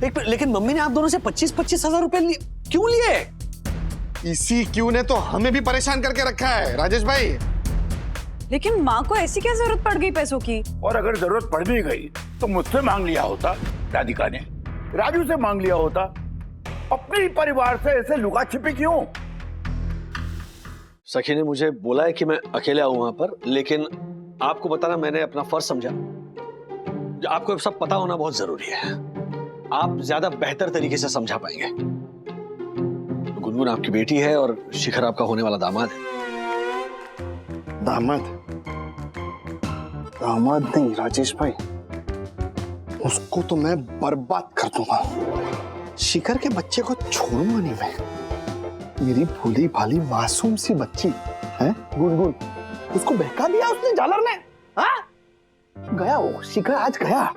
लेकिन मम्मी ने आप दोनों से 25-25 हजार रुपए लिए, क्यों लिए? इसी क्यों ने तो हमें भी परेशान करके रखा है राजेश भाई। लेकिन माँ को ऐसी क्या जरूरत पड़ गई पैसों की? और अगर जरूरत पड़ भी गई तो मुझसे मांग लिया होता, राधिका ने राजू से मांग लिया होता। अपने ही परिवार से ऐसे लुका छिपी क्यों? सखी ने मुझे बोला है कि मैं अकेले आऊं वहां पर, लेकिन आपको बताना मैंने अपना फर्ज समझा। आपको सब पता होना बहुत जरूरी है, आप ज्यादा बेहतर तरीके से समझा पाएंगे। गुनगुन आपकी बेटी है और शिखर आपका होने वाला दामाद है। दामाद? दामाद नहीं राजेश भाई, उसको तो मैं बर्बाद कर दूंगा। शिखर के बच्चे को छोड़ूंगा नहीं मैं। मेरी भोली भाली मासूम सी बच्ची है गुनगुन, उसको बहका दिया उसने झालर ने। हाँ? गया वो शिखर, आज गया।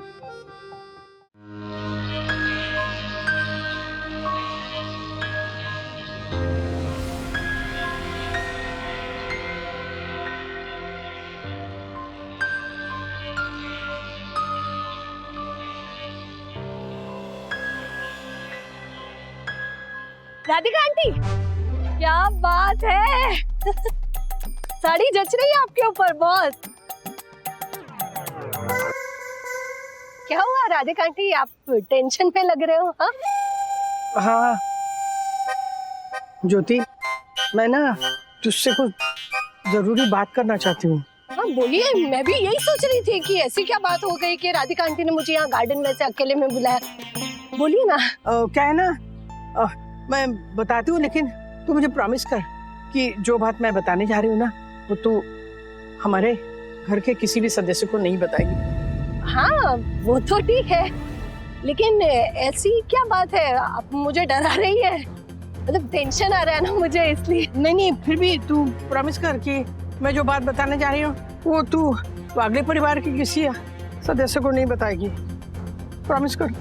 राधिका आंटी, क्या बात है। साड़ी जच रही है आपके ऊपर बहुत। क्या हुआ राधिका आंटी, आप टेंशन में लग रहे हो? हाँ हाँ ज्योति, मैं ना तुझसे कुछ जरूरी बात करना चाहती हूँ। हाँ बोलिए, मैं भी यही सोच रही थी कि ऐसी क्या बात हो गई कि राधिका आंटी ने मुझे यहाँ गार्डन में से अकेले में बुलाया। बोलिए ना। क्या है ना, मैं बताती हूँ, लेकिन तू मुझे प्रॉमिस कर कि जो बात मैं बताने जा रही हूँ ना, वो तू हमारे घर के किसी भी सदस्य को नहीं बताएगी। हाँ वो तो ठीक है, लेकिन ऐसी क्या बात है? आप मुझे डरा रही है, मतलब टेंशन आ रहा है ना मुझे, इसलिए। नहीं, फिर भी तू प्रॉमिस कर कि मैं जो बात बताने जा रही हूँ वो तू अगले परिवार के किसी सदस्य को नहीं बताएगी। प्रॉमिस कर।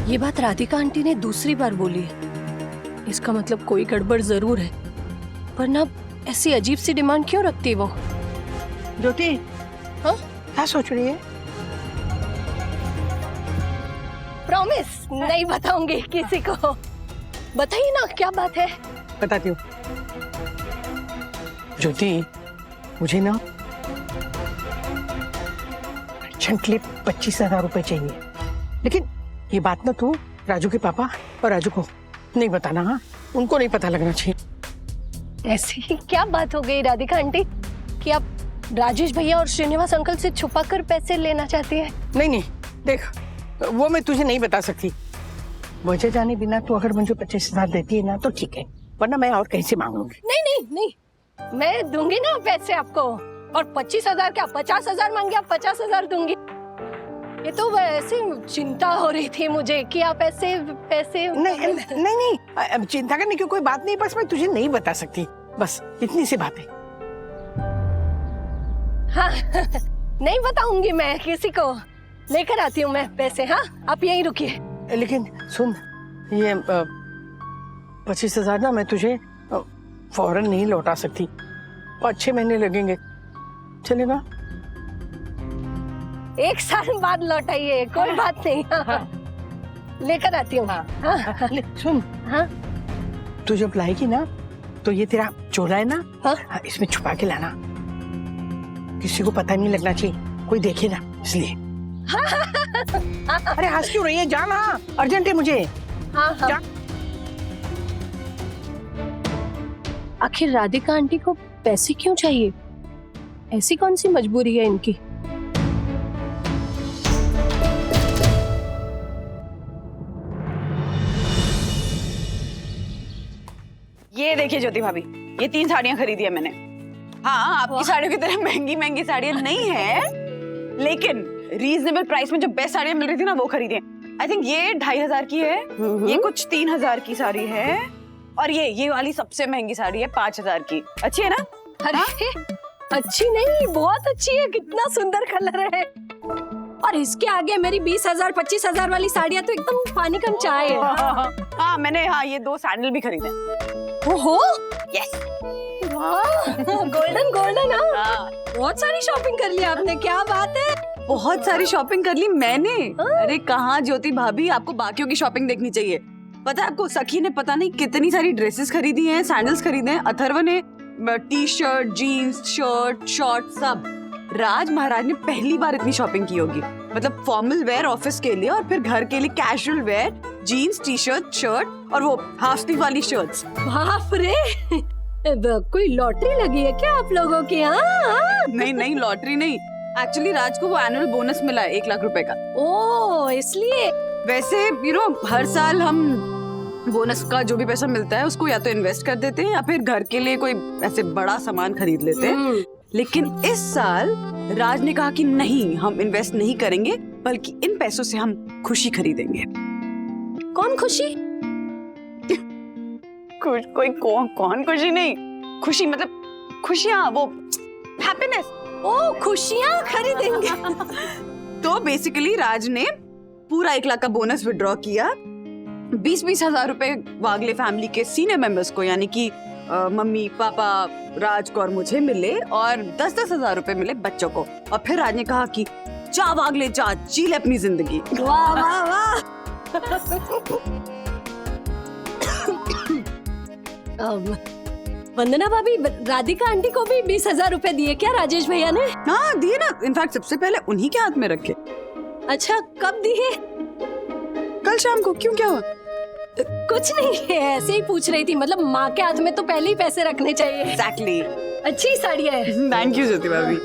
ये बात राधिका आंटी ने दूसरी बार बोली है, इसका मतलब कोई गड़बड़ जरूर है। पर ना ऐसी अजीब सी डिमांड क्यों रखती है वो? ज्योति, हाँ क्या सोच रही है? प्रॉमिस नहीं बताऊंगी किसी को। बताइए ना क्या बात है। बताती हूँ ज्योति, मुझे ना अर्जेंटली 25,000 रुपए चाहिए, लेकिन ये बात ना तू राजू के पापा और राजू को नहीं बताना। हाँ, उनको नहीं पता लगना चाहिए। ऐसी क्या बात हो गई राधिका आंटी कि आप राजेश भैया और श्रीनिवास अंकल से छुपाकर पैसे लेना चाहती है? नहीं, देख वो मैं तुझे नहीं बता सकती। वजह जाने बिना तू अगर मुझे 25,000 देती है ना तो ठीक है, वरना मैं और कहीं से मांग लूंगी। नहीं, मैं दूंगी ना पैसे आपको। और 25,000 क्या, 50,000 मांगे, आप 50,000 दूंगी। ये तो वैसे चिंता हो रही थी मुझे कि आप ऐसे पैसे। नहीं, अब चिंता करने की कोई बात नहीं, बस मैं तुझे नहीं बता सकती, बस इतनी सी बात है। हाँ नहीं बताऊंगी मैं किसी को, लेकर आती हूँ मैं पैसे। हाँ आप यहीं रुकिए। लेकिन सुन, ये 25,000 ना मैं तुझे फौरन नहीं लौटा सकती, 5-6 महीने लगेंगे, चलेगा? 1 साल बाद लौटाइए, कोई बात नहीं। हाँ। लेकर आती हूँ। हाँ। सुन, हाँ तू जब लाएगी ना तो ये तेरा चोला है ना, हाँ? इसमें छुपा के लाना, किसी को पता नहीं लगना चाहिए, कोई देखे ना, इसलिए। अरे हंस क्यों रही है, जाना अर्जेंट है मुझे। हाँ। आखिर राधिका आंटी को पैसे क्यों चाहिए? ऐसी कौन सी मजबूरी है इनकी? ये देखिए ज्योति भाभी, ये 3 साड़ियां खरीदी है मैंने। हाँ, आपकी साड़ियों की तरह महंगी साड़ियां नहीं है, लेकिन रीजनेबल प्राइस में जो बेस्ट साड़ियां मिल रही थी ना वो खरीदी है। आई थिंक ये 2,500 की है, ये कुछ 3,000 की साड़ी है, और ये वाली सबसे महंगी साड़ी है 5,000 की। अच्छी है ना? अरे अच्छी नहीं, बहुत अच्छी है, कितना सुंदर कलर है। और इसके आगे मेरी 20,000 25,000 वाली साड़ियां तो एकदम पानी कम चाय है। हाँ मैंने ये 2 सैंडल भी खरीदे। ओहो, यस, गोल्डन। हाँ बहुत सारी शॉपिंग कर ली आपने, क्या बात है। बहुत सारी शॉपिंग कर ली मैंने। अरे कहाँ ज्योति भाभी, आपको बाकियों की शॉपिंग देखनी चाहिए। पता है आपको, सखी ने पता नहीं कितनी सारी ड्रेसेस खरीदी हैं, सैंडल्स खरीदे हैं, अथर्व ने T shirt, jeans, shirt, short सब। राज महाराज ने पहली बार इतनी शॉपिंग की होगी, मतलब फॉर्मल वेयर ऑफिस के लिए और फिर घर के लिए casual wear, jeans, T shirt, shirt और वो हाफ स्लीव वाली शर्ट्स। बाप रे, कोई लॉटरी लगी है क्या आप लोगों की? हाँ नहीं नहीं, लॉटरी नहीं, एक्चुअली राज को वो एनुअल बोनस मिला है 1 लाख रुपए का। ओ इसलिए। वैसे हर साल हम बोनस का जो भी पैसा मिलता है उसको या तो इन्वेस्ट कर देते हैं या फिर घर के लिए कोई ऐसे बड़ा सामान खरीद लेते हैं। लेकिन इस साल राज ने कहा कि नहीं, हम इन्वेस्ट नहीं करेंगे, बल्कि इन पैसों से हम खुशी खरीदेंगे। कौन खुशी? कौन खुशी नहीं, खुशी मतलब खुशियाँ, वो हैप्पीनेस। ओ खुशियाँ खरीदेंगे। तो बेसिकली राज ने पूरा 1 लाख का बोनस विड्रॉ किया। 20-20 हजार रुपए वागले फैमिली के सीनियर मेंबर्स को, यानी कि मम्मी, पापा, राज को और मुझे मिले, और 10-10 हजार रुपए मिले बच्चों को। और फिर राज ने कहा कि जा वागले जा, जी ले अपनी जिंदगी। वाह वाह वाह। वंदना भाभी, राधिका आंटी को भी 20,000 रुपए दिए क्या राजेश भैया ने? हाँ दिए ना, इनफैक्ट सबसे पहले उन्हीं के हाथ में रखे। अच्छा, कब दिए? कल शाम को। क्यों, क्या हुआ? कुछ नहीं, ऐसे ही पूछ रही थी। मतलब माँ के हाथ में तो पहले ही पैसे रखने चाहिए। Exactly. अच्छी साड़ी है। थैंक यू ज्योति भाभी।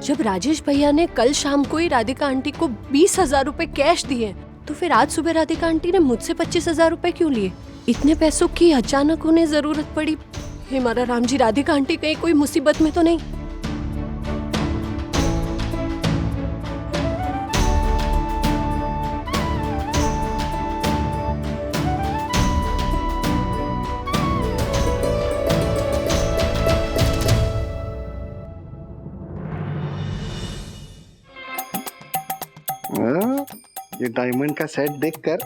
जब राजेश भैया ने कल शाम को ही राधिका आंटी को 20,000 रुपए कैश दिए, तो फिर आज सुबह राधिका आंटी ने मुझसे 25,000 रुपए क्यों लिए? इतने पैसों की अचानक उन्हें जरूरत पड़ी। हे हमारा राम जी, राधिका आंटी कहीं कोई मुसीबत में तो नहीं? ये डायमंड का सेट देखकर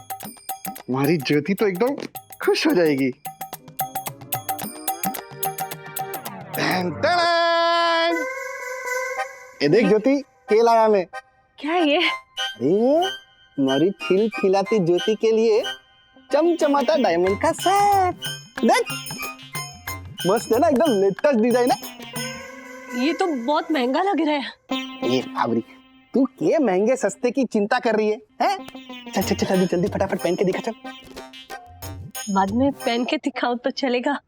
हमारी ज्योति तो एकदम खुश हो जाएगी। ये देख ज्योति, क्या लाया मैं? क्या है ये? अरे हमारी खिलखिलाती ज्योति के लिए चमचमाता डायमंड का सेट। देख, मस्त है ना, एकदम लेटेस्ट डिजाइन है। ये तो बहुत महंगा लग रहा है। ये फावरी, तू के महंगे सस्ते की चिंता कर रही है? चल चल चल, जल्दी फटाफट पहन के दिखा। चल, बाद में पहन के दिखाऊं तो चलेगा?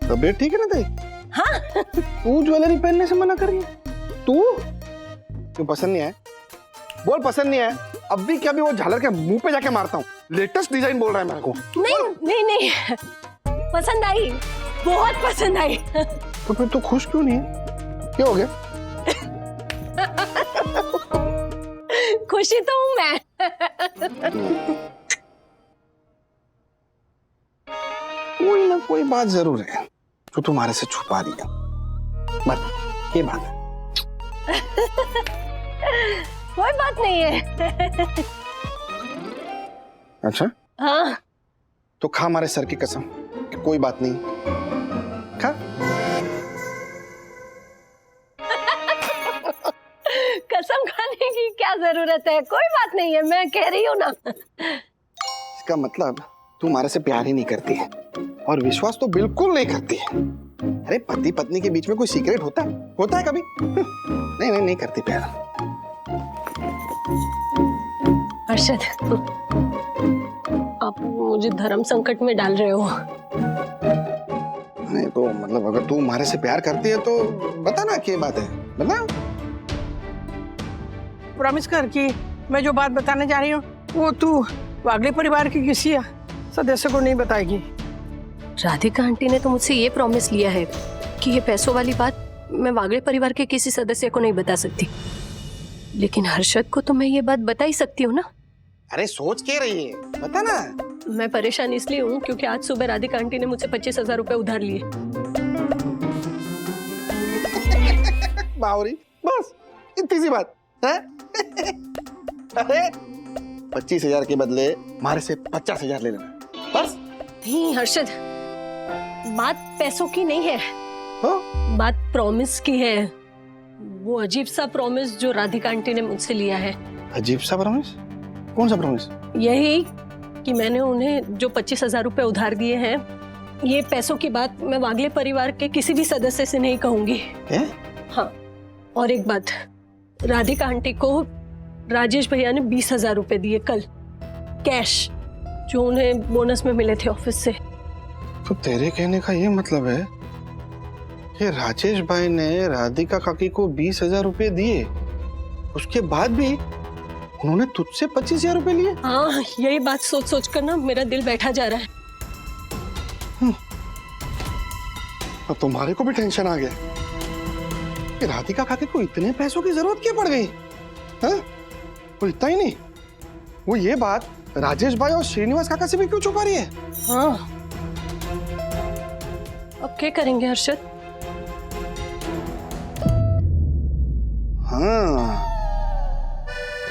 तबीयत ठीक है ना तेरी? हाँ। तू ज्वेलरी पहनने से मना कर रही है? तू क्यों, पसंद नहीं है? बोल पसंद नहीं है। अब भी क्या भी वो झालर के मुंह पे जाके मारता हूँ। लेटेस्ट डिजाइन बोल रहा है मेरे को। नहीं, पसंद आई, बहुत पसंद आई। तो फिर तू खुश क्यों नहीं है? क्या हो गया? खुशी तो हूँ मैं। कोई ना कोई बात जरूर है जो तुम्हारे से छुपा रही है। बता, ये बात है? कोई बात नहीं है। अच्छा, हाँ। तो खा हमारे सर की कसम कि कोई बात नहीं। खा। कसम खाने की क्या जरूरत है? कोई बात नहीं है, मैं कह रही हूँ ना। इसका मतलब तू हमारे से प्यार ही नहीं करती है और विश्वास तो बिल्कुल नहीं करती है। अरे पति पत्नी के बीच में कोई सीक्रेट होता है कभी? नहीं करती प्यार। अर्शद, आप मुझे धर्म संकट में डाल रहे हो। नहीं तो मतलब अगर तू हमारे से प्यार करती है तो बता ना, क्या बात है, बता। प्रॉमिस कर कि मैं जो बात बताने जा रही हूँ वो तू वागले परिवार के किसी सदस्य को नहीं बताएगी। राधिका आंटी ने तो मुझसे ये प्रॉमिस लिया है कि ये पैसों वाली बात मैं वागले परिवार के किसी सदस्य को नहीं बता सकती, लेकिन हर्षद को तो मैं ये बात बता ही सकती हूँ ना। अरे सोच के रही है, बता ना। मैं परेशान इसलिए हूँ क्योंकि आज सुबह राधिका आंटी ने मुझसे 25,000 रुपए उधार लिए। बावरी, बस इतनी सी बात है? अरे 25,000 के बदले हमारे से 50,000 ले लेना बस। नहीं हर्षद, बात पैसों की नहीं है, हाँ? बात प्रॉमिस की है। वो अजीब सा प्रॉमिस जो राधिका आंटी ने मुझसे लिया है। अजीब सा प्रॉमिस? कौन सा प्रॉमिस? यही कि मैंने उन्हें जो 25,000 रुपए उधार दिए हैं, ये पैसों की बात मैं वागले परिवार के किसी भी सदस्य से नहीं कहूंगी। हाँ, और एक बात, राधिका आंटी को राजेश भैया ने 20,000 रुपए दिए कल, कैश, जो उन्हें बोनस में मिले थे ऑफिस से। तो तेरे कहने का ये मतलब है कि राजेश भाई ने राधिका काकी को 20,000 रुपए दिए, उसके बाद भी उन्होंने तुझसे 25,000 रुपए लिए? हाँ, यही बात सोच सोच कर ना मेरा दिल बैठा जा रहा है। अब तुम्हारे को भी टेंशन आ गया कि राधिका काकी को इतने पैसों की जरूरत क्या पड़ गई? हाँ? और इतना ही नहीं, वो ये बात राजेश भाई और श्रीनिवास काका से भी क्यों छुपा रही है? हाँ, अब क्या करेंगे हर्षद? हाँ,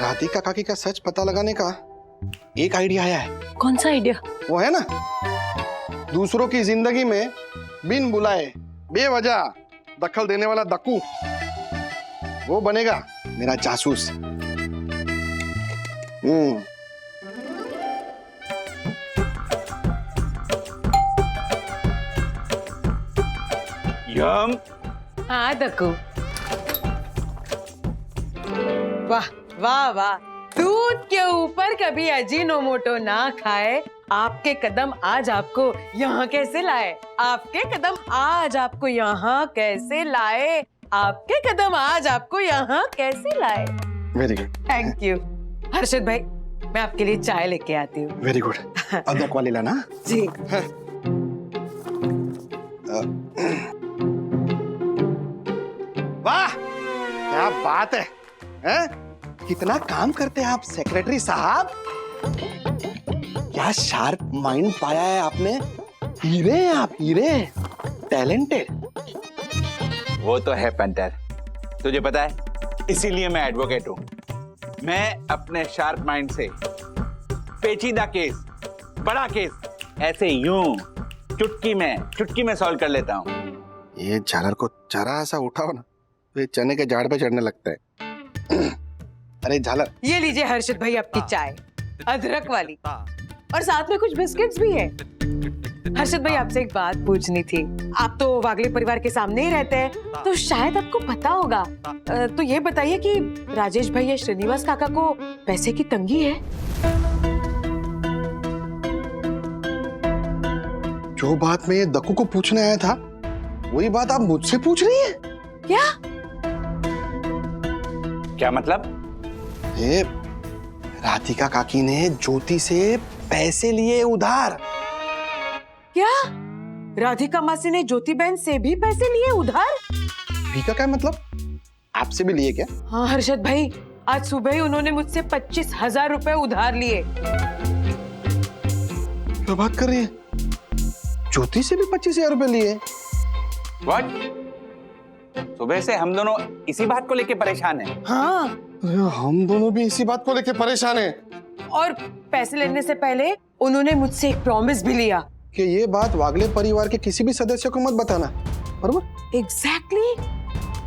राधिका काकी का सच पता लगाने का एक आइडिया आया है। कौन सा आइडिया? वो है ना, दूसरों की जिंदगी में बिन बुलाए बेवजह दखल देने वाला दक्कू, वो बनेगा मेरा जासूस। यम। हाँ दक्कू, वाह वाह वाह, दूध के ऊपर कभी अजीनोमोटो ना खाए आपके कदम आज आपको यहाँ कैसे लाए? आपके कदम आज आपको यहाँ कैसे लाए? आपके कदम आज आपको यहाँ कैसे लाए? Very good, thank you Harshad भाई, मैं आपके लिए चाय लेके आती हूँ। Very good. अदरक वाली लाना। जी। वाह, क्या बात है, हैं? कितना काम करते हैं आप सेक्रेटरी साहब। क्या शार्प माइंड पाया है आपने। हीरे हैं आप, हीरे, टैलेंटेड। वो तो है पेंटर, तुझे पता है, इसीलिए मैं एडवोकेट हूं। मैं अपने शार्प माइंड से पेचीदा केस, बड़ा केस ऐसे यूं चुटकी में सॉल्व कर लेता हूं। ये झालर को जरा सा उठाओ ना, तो ये चने के झाड़ पे चढ़ने लगता है। अरे झालर, ये लीजिए हर्षद भाई आपकी चाय, अदरक वाली, और साथ में कुछ बिस्किट्स भी है। हर्षद भाई आपसे एक बात पूछनी थी। आप तो वागले परिवार के सामने ही रहते हैं, तो शायद आपको पता होगा। तो ये बताइए कि राजेश भाई या श्रीनिवास काका को पैसे की तंगी है? जो बात मैं ये दक्कू को पूछने आया था, वही बात आप मुझसे पूछ रही हैं? क्या मतलब? ये राधिका काकी ने ज्योति से पैसे लिए उधार। क्या राधिका मासी ने ज्योति बहन से भी पैसे लिए उधार? भी का क्या मतलब? आपसे भी लिए क्या? हाँ हर्षद भाई, आज सुबह ही उन्होंने मुझसे 25,000 रुपए उधार लिए। क्या बात कर रही है? ज्योति से भी 25,000 रुपए लिए? व्हाट? सुबह से हम दोनों इसी बात को लेके परेशान हैं। हाँ, हम दोनों भी इसी बात को लेके परेशान हैं। और पैसे लेने से पहले उन्होंने मुझसे एक प्रॉमिस भी लिया कि ये बात वागले परिवार के किसी भी सदस्य को मत बताना, बरोबर? एग्जैक्टली।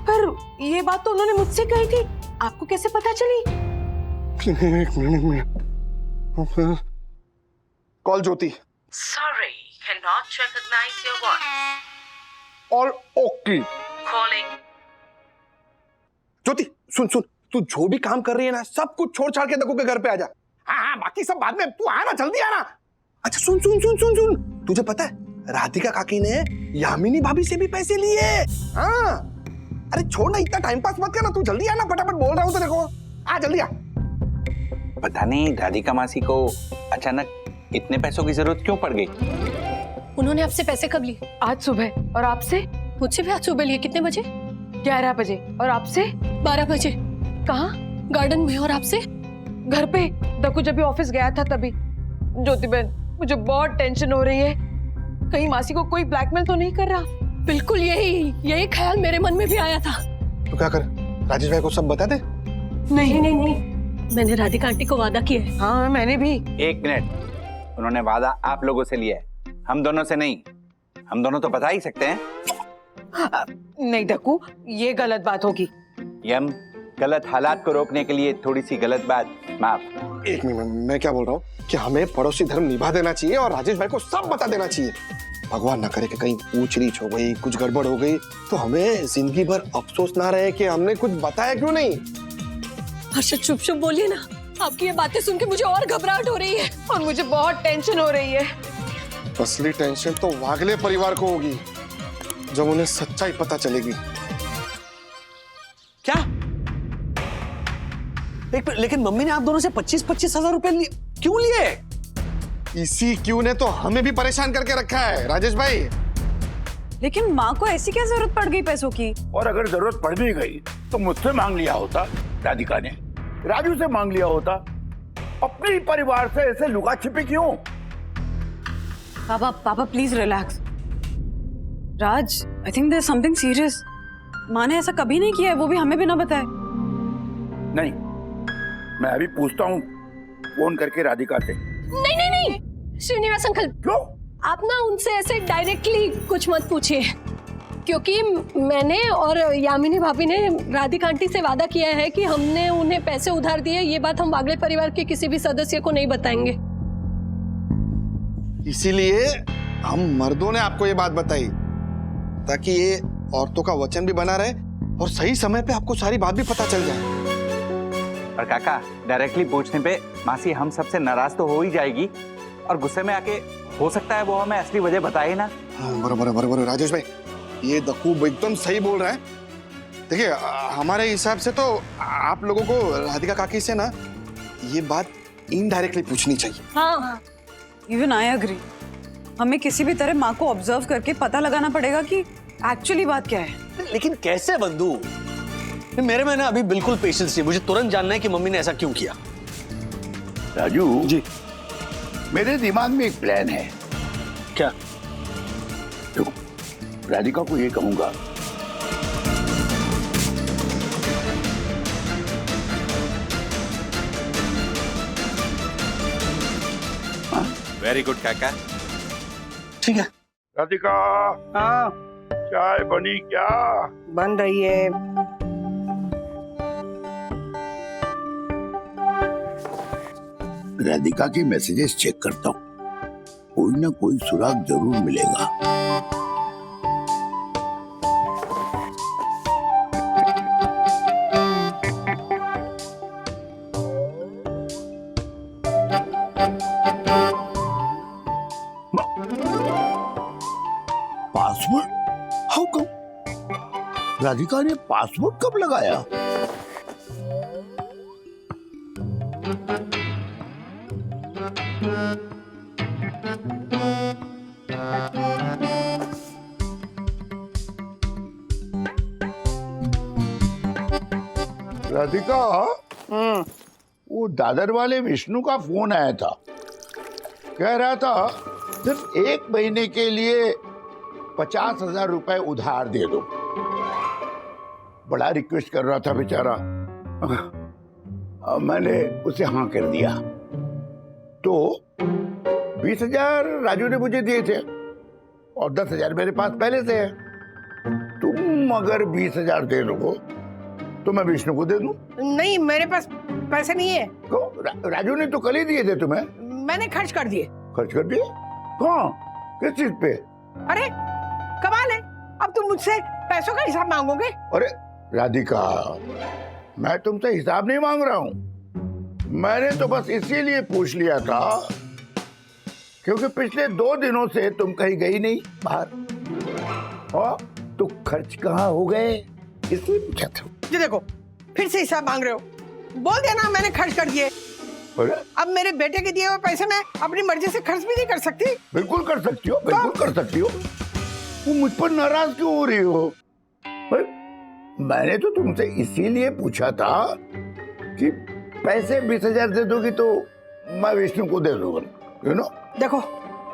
पर ये बात तो उन्होंने मुझसे कही थी, आपको कैसे पता चली? एक minute. Call Jyoti. Sorry, cannot recognize your voice. और ओके। Calling. ज्योति सुन, तू जो भी काम कर रही है ना, सब कुछ छोड़ छाड़ के दक्कू के घर पे आ जा। हाँ, बाकी सब बाद में, तू आना, जल्दी आना। अच्छा सुन, तुझे पता है राधिका काकी ने यामिनी भाभी से भी पैसे लिए। हाँ, अरे छोड़ ना, इतना टाइम पास मत करना, तू जल्दी आना, फटाफट बोल रहा हूँ तो देखो, आ जल्दी आ। पता नहीं राधिका मासी को अचानक इतने पैसों की जरूरत क्यों पड़ गई। उन्होंने आपसे पैसे कब लिए? आज सुबह। और आपसे? मुझसे भी आज सुबह लिए। कितने बजे? 11 बजे। और आपसे? 12 बजे। कहाँ? गार्डन में। और आपसे? घर पे। दक्कू जब भी ऑफिस गया था तभी। ज्योति बहन, मुझे बहुत टेंशन हो रही है, कहीं मासी को कोई ब्लैकमेल तो नहीं कर रहा? बिल्कुल यही ख्याल मेरे मन में भी आया था। तो क्या कर, राजेश भाई को सब बता दे? नहीं, मैंने राधिका आंटी को वादा किया है। हाँ मैंने भी। एक मिनट, उन्होंने वादा आप लोगों से लिया है, हम दोनों से नहीं, हम दोनों तो बता ही सकते हैं। नहीं दक्कू, ये गलत बात होगी। यम, गलत हालात को रोकने के लिए थोड़ी सी गलत बात माफ। एक मिनट, मैं क्या बोल रहा हूँ कि हमें पड़ोसी धर्म निभा देना चाहिए और राजेश भाई को सब बता देना चाहिए। भगवान ना करे कि कहीं ऊंच नीच हो गई, कुछ गड़बड़ हो गई तो हमें जिंदगी भर अफसोस ना रहे कि हमने कुछ बताया क्यों नहीं। हर्षद चुप चुप बोलिए ना, आपकी ये बातें सुन के मुझे और घबराहट हो रही है। और मुझे बहुत टेंशन हो रही है। असली टेंशन तो वागले परिवार को होगी जब उन्हें सच्चाई पता चलेगी। क्या? लेकिन मम्मी ने आप दोनों से 25-25 हजार रुपए लिए, क्यों लिए? इसी क्यों ने तो हमें भी परेशान करके रखा है राजेश भाई। लेकिन माँ को ऐसी क्या जरूरत पड़ गई पैसों की? और अगर जरूरत पड़ भी गई तो मुझसे मांग लिया होता, राधिका ने राजू से मांग लिया होता। अपने ही परिवार से ऐसे लुका छिपी क्यों? पापा please relax. Raj, I think there is something serious. माँ ने ऐसा कभी नहीं किया है, वो भी हमें बिना बताए। नहीं, मैं अभी पूछता हूँ फोन करके राधिका से। नहीं नहीं नहीं श्रीनिवास अंकल, क्यों? आप ना उनसे ऐसे डायरेक्टली कुछ मत पूछिए, क्योंकि मैंने और यामिनी भाभी ने राधिका आंटी से वादा किया है कि हमने उन्हें पैसे उधार दिए। ये बात हम वागले परिवार के किसी भी सदस्य को नहीं बताएंगे। इसीलिए हम मर्दों ने आपको ये बात बताई ताकि ये औरतों का वचन भी बना रहे और सही समय पे आपको सारी बात भी पता चल जाए। और काका, डायरेक्टली पूछने पे मासी हम सबसे नाराज तो हो ही जाएगी और गुस्से में आके हो सकता है वो हमें असली वजह बताए ना। बराबर राजेश भाई, ये दक्कू एकदम सही बोल रहा है। देखिए, हमारे हिसाब से तो आप लोगों को राधिका काकी से ना ये बात इनडायरेक्टली पूछनी चाहिए। हाँ, इवन आई एग्री। हमें किसी भी तरह माँ को ऑब्जर्व करके पता लगाना पड़ेगा कि एक्चुअली बात क्या है। लेकिन कैसे बंधु? मेरे में ना अभी बिल्कुल पेशेंस नहीं, मुझे तुरंत जानना है कि मम्मी ने ऐसा क्यों किया। राजू जी, मेरे दिमाग में एक प्लान है। क्या? देखो, राधिका को ये कहूंगा वेरी गुड काका। ठीक है। राधिका, हाँ, चाय बनी क्या? बन रही है। राधिका के मैसेजेस चेक करता हूँ, कोई ना कोई सुराग जरूर मिलेगा। पासवर्ड? How come? राधिका ने पासवर्ड कब लगाया? राधिका, वो दादर वाले विष्णु का फोन आया था, कह रहा था सिर्फ 1 महीने के लिए 50,000 रुपए उधार दे दो। बड़ा रिक्वेस्ट कर रहा था बेचारा। मैंने उसे हाँ कर दिया। तो 20,000 राजू ने मुझे दिए थे और 10,000 मेरे पास पहले से है। तुम अगर 20,000 दे दो तो मैं विष्णु को दे दूं। नहीं, मेरे पास पैसे नहीं है। राजू ने तो कल ही दिए थे तुम्हें। मैंने खर्च कर दिए। खर्च कर दिए? कहाँ? किस चीज पे? अरे कमाल है, अब तुम मुझसे पैसों का हिसाब मांगोगे? अरे राधिका, मैं तुमसे हिसाब नहीं मांग रहा हूँ। मैंने तो बस इसीलिए पूछ लिया था क्योंकि पिछले 2 दिनों से तुम कहीं गई नहीं बाहर और तो खर्च कहाँ हो गए, इसलिए पूछा था। ये देखो, फिर से हिसाब मांग रहे हो। बोल देना मैंने खर्च कर दिए। अब मेरे बेटे के दिए हुए पैसे मैं अपनी मर्जी से खर्च भी नहीं कर सकती। बिल्कुल कर सकती हो, बिल्कुल कर सकती हो। वो मुझ पर नाराज क्यों हो रही हो? मैंने तो तुमसे इसीलिए पूछा था कि पैसे 20,000 दे दोगी तो मैं विष्णु को दे दूंगा, यू नो। देखो,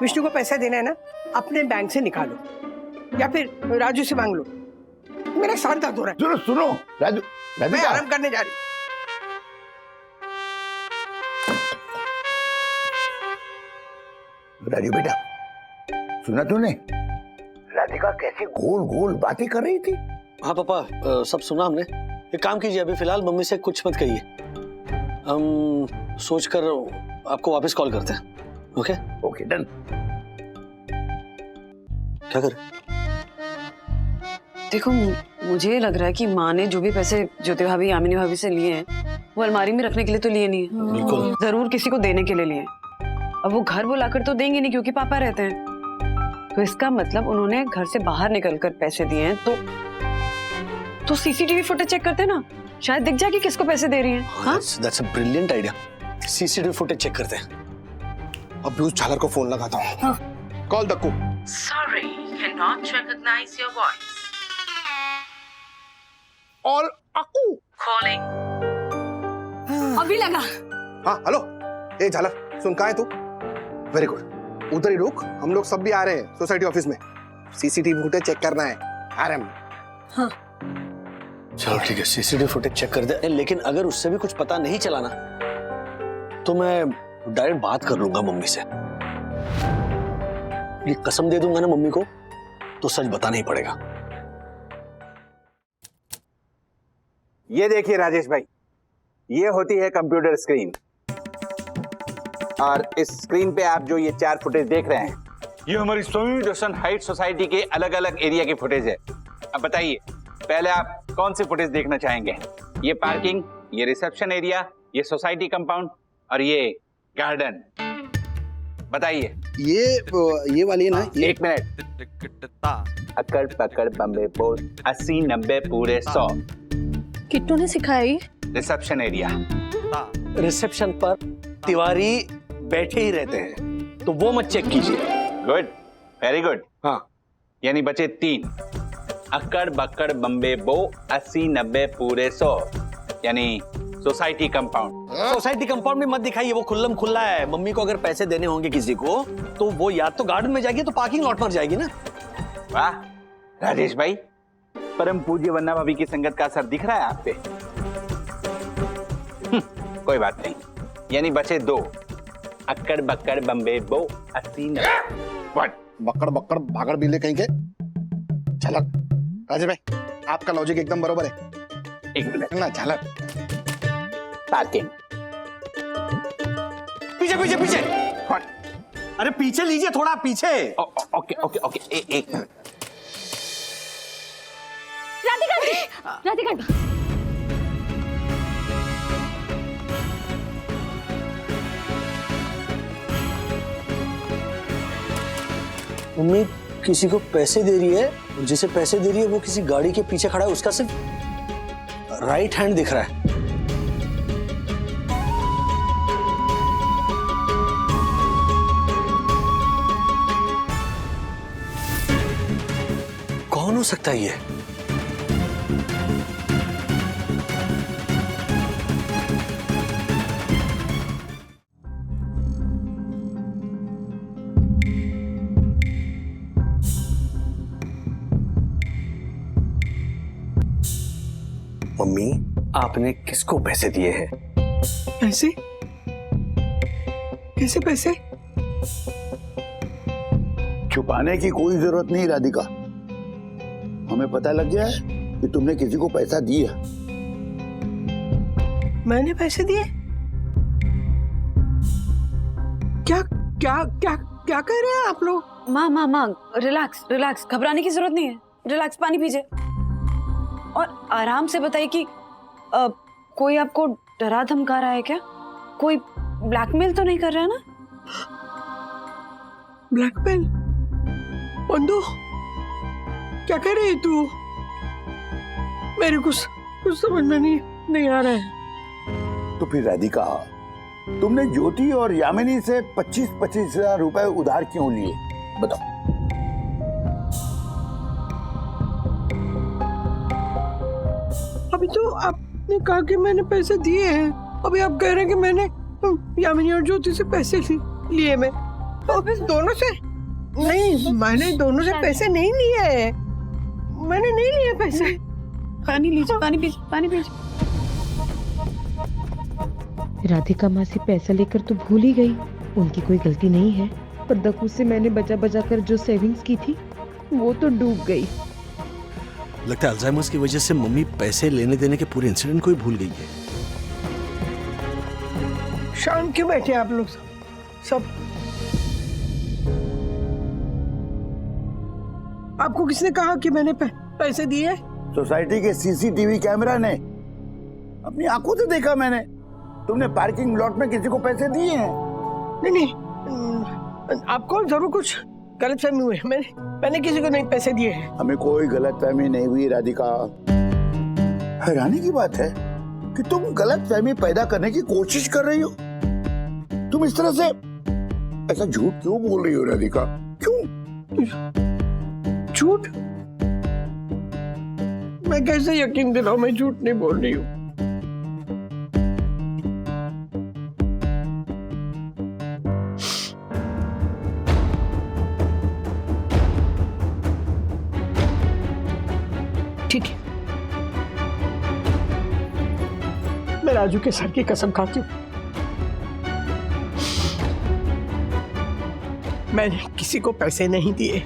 विष्णु को पैसे देना है ना, अपने बैंक से निकालो या फिर राजू से मांग लो। मेरा सर दर्द हो रहा है। सुनो सुनो राजू, मैं आराम करने जा रही हूँ। राजू बेटा, सुना तूने? राधिका कैसी गोल गोल बातें कर रही थी। हाँ पापा, सब सुना हमने। एक काम कीजिए, अभी फिलहाल मम्मी से कुछ मत कहिए, हम सोचकर आपको वापस कॉल करते हैं। Okay okay done. क्या करें? देखो, मुझे लग रहा है कि माँ ने जो भी पैसे ज्योति भाभी यामिनी भाभी से लिए हैं वो अलमारी में रखने के लिए तो लिए नहीं है, बिल्कुल जरूर किसी को देने के लिए लिए हैं। अब वो घर बुलाकर तो देंगे नहीं क्योंकि पापा रहते हैं, तो इसका मतलब उन्होंने घर से बाहर निकलकर पैसे दिए हैं। तो सीसीटीवी फुटेज चेक करते हैं ना, शायद दिख जाए कि किसको पैसे दे रही हैं। हाँ, that's a brilliant idea. CCTV footage check करते हैं। अभी उस झालर को फोन लगाता हूँ। Call Dakku. Sorry, cannot recognize your voice. और अक्कू। Calling. अभी लगा। हाँ हेलो, ए झालर सुन, कहाँ है तू? वेरी गुड, उधर ही रुक, हम लोग सब भी आ रहे हैं सोसाइटी ऑफिस में। सीसीटीवी फुटेज चेक करना है। आ रहे हैं। हाँ। चलो ठीक है, सीसीटीवी फुटेज चेक कर दे, लेकिन अगर उससे भी कुछ पता नहीं चला ना तो मैं डायरेक्ट बात कर लूंगा मम्मी से। ये कसम दे दूंगा ना मम्मी को तो सच बताना ही पड़ेगा। ये देखिए राजेश भाई, ये होती है कंप्यूटर स्क्रीन, और इस स्क्रीन पे आप जो ये 4 फुटेज देख रहे हैं, ये हमारी स्वीट ओशन हाइट सोसाइटी के अलग अलग एरिया की फुटेज है। अब बताइए, पहले आप कौन सी फुटेज देखना चाहेंगे? ये पार्किंग, ये रिसेप्शन एरिया, ये सोसाइटी कंपाउंड और ये गार्डन, बताइए। ये वाली है ना? ये 1 मिनट। अकड़ पकड़ बम्बे बोल 80 90 पूरे 100। किट्टू ने सिखाया ये? Reception area. रिसेप्शन पर तिवारी बैठे ही रहते हैं, तो वो मत चेक कीजिए। Good, very good. हाँ, यानी बचे 3। अकड़ बकड़ बम्बे बो 80 90 पूरे 100, यानी सोसाइटी कंपाउंड। सोसाइटी कंपाउंड में मत दिखाइए, वो खुल्लम खुल्ला है। मम्मी को अगर पैसे देने होंगे किसी को तो वो या तो गार्डन में जाएगी तो पार्किंग लॉट पर जाएगी ना। वाह राजेश भाई, परम पूज्य वन्ना भाभी की संगत का असर दिख रहा है आप पे। कोई बात नहीं, यानी बचे 2। अक्कड़ बक्कड़ बम्बे बो 80 90। व्हाट? बक्कड़ बक्कड़ भागड़ बिल्ले कहीं के। झालर, राजेश भाई आपका लॉजिक एकदम बरोबर है। 1 मिनट। ना झालर, पार्किंग। पीछे पीछे पीछे। अरे पीछे लीजिए, थोड़ा पीछे। Okay okay okay, 1 minute. Radhika, Radhika. Mummy किसी को पैसे दे रही है, जिसे पैसे दे रही है वो किसी गाड़ी के पीछे खड़ा है, उसका सिर्फ राइट हैंड दिख रहा है। कौन हो सकता है ये? मम्मी, आपने किसको पैसे दिए हैं? पैसे? कैसे पैसे? छुपाने की कोई जरूरत नहीं राधिका, हमें पता लग गया है कि तुमने किसी को पैसा दिया। मैंने पैसे दिए? क्या क्या क्या क्या कह रहे हैं आप लोग? माँ, रिलैक्स रिलैक्स, घबराने की जरूरत नहीं है। रिलैक्स, पानी पीजिए और आराम से बताइए कि कोई आपको डरा धमका रहा है क्या? कोई ब्लैकमेल तो नहीं कर रहा है ना? ब्लैकमेल? बंदो, क्या कह रही है तू? मेरे कुछ समझ में नहीं आ रहा है। तो फिर राधिका, तुमने ज्योति और यामिनी से 25-25 हजार रुपए उधार क्यों लिए, बताओ। अभी तो आपने कहा कि मैंने पैसे दिए हैं, अभी आप कह रहे हैं कि मैंने यामिनी और ज्योति से पैसे लिए। मैं दोनों से नहीं, मैंने दोनों से पैसे नहीं लिए, मैंने नहीं लिए पैसे। पानी लीजिए, पानी पीजिए। राधिका माँ से पैसा लेकर तो भूल ही गई, उनकी कोई गलती नहीं है। पर दक्कू से मैंने बचा बचा कर जो सेविंग्स की थी वो तो डूब गई। लगता है अल्जाइमर्स की वजह से मम्मी पैसे लेने देने के पूरे इंसिडेंट को ही भूल गई है। शांत क्यों बैठे आप लोग सब? आपको किसने कहा कि मैंने पैसे दिए? सोसाइटी के सीसीटीवी कैमरा ने, अपनी आंखों से देखा मैंने। तुमने पार्किंग लॉट में किसी को पैसे दिए हैं? नहीं, आपको जरूर कुछ गलतफहमी हुई है। मैंने किसी को नहीं पैसे दिए हैं। हमें कोई गलतफहमी नहीं हुई राधिका। हैरानी की बात है कि तुम गलतफहमी पैदा करने की कोशिश कर रही हो। तुम इस तरह से ऐसा झूठ क्यों बोल रही हो राधिका? क्यों झूठ? मैं कैसे यकीन दिलाऊं मैं झूठ नहीं बोल रही हूँ? ठीक है, मैं राजू के सर की कसम खाती हूँ, मैंने किसी को पैसे नहीं दिए।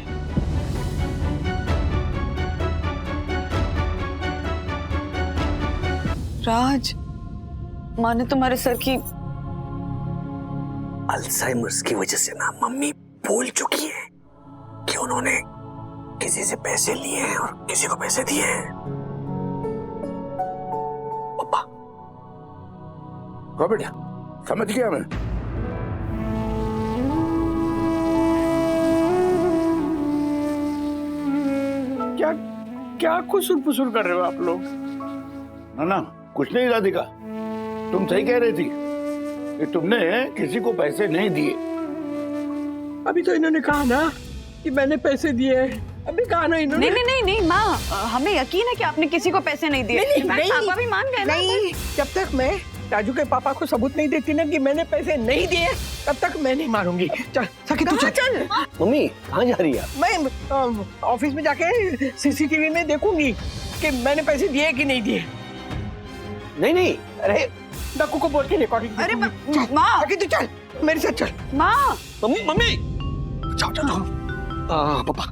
राज, माँ ने तुम्हारे सर की अल्जाइमर्स की वजह से ना मम्मी भूल चुकी है कि उन्होंने किसी से पैसे लिए हैं और किसी को पैसे दिए हैं। पापा, कहो बेटा, समझ गया मैं। क्या कुसुर पुसुर कर रहे हो आप लोग? ना कुछ नहीं राधिका, तुम सही कह रही थी कि तुमने किसी को पैसे नहीं दिए। अभी तो इन्होंने कहा ना कि मैंने पैसे दिए हैं। अभी कहा ना इन्होंने। नहीं माँ, हमें यकीन है कि आपने किसी को पैसे नहीं दिए। नहीं, पापा भी मान गए ना। नहीं, जब तक मैं राजू के पापा को सबूत नहीं देती ना कि मैंने पैसे नहीं दिए, तब तक मैं नहीं मारूंगी। चल सखी तू चल। मम्मी कहाँ जा रही है? मैं ऑफिस में जाके सीसीटीवी में देखूंगी कि मैंने पैसे दिए कि नहीं दिए। नहीं, अरे डक्कू को बोल के रिकॉर्डिंग। अरे माँ, सखी तू चल, मेरे साथ चल। माँ, मम्मी जाओ। पापा,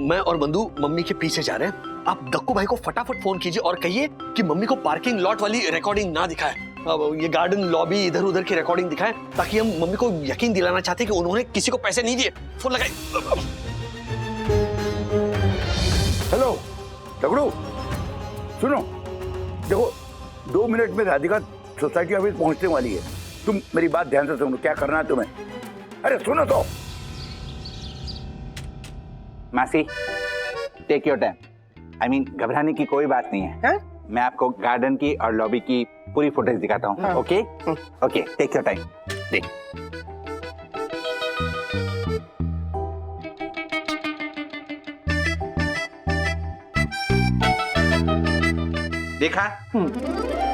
मैं और बंधु मम्मी के पीछे जा रहे हैं। आप दक्कू भाई को फटाफट फोन कीजिए और कहिए कि मम्मी को पार्किंग लॉट वाली रिकॉर्डिंग ना दिखाए, ये गार्डन लॉबी इधर उधर की रिकॉर्डिंग दिखाए, ताकि हम मम्मी को यकीन दिलाना चाहते हैं कि उन्होंने किसी को पैसे नहीं दिए। फोन लगाइए। हेलो दगड़ू, सुनो, देखो 2 मिनट में राधिका सोसाइटी ऑफिस पहुंचने वाली है। तुम मेरी बात ध्यान से सुनो, क्या करना है तुम्हें। अरे सुनो तो। मासी, take your time. I mean घबराने की कोई बात नहीं है। मैं आपको गार्डन की और लॉबी की पूरी फुटेज दिखाता हूँ। Okay, take your time. देख, देखा?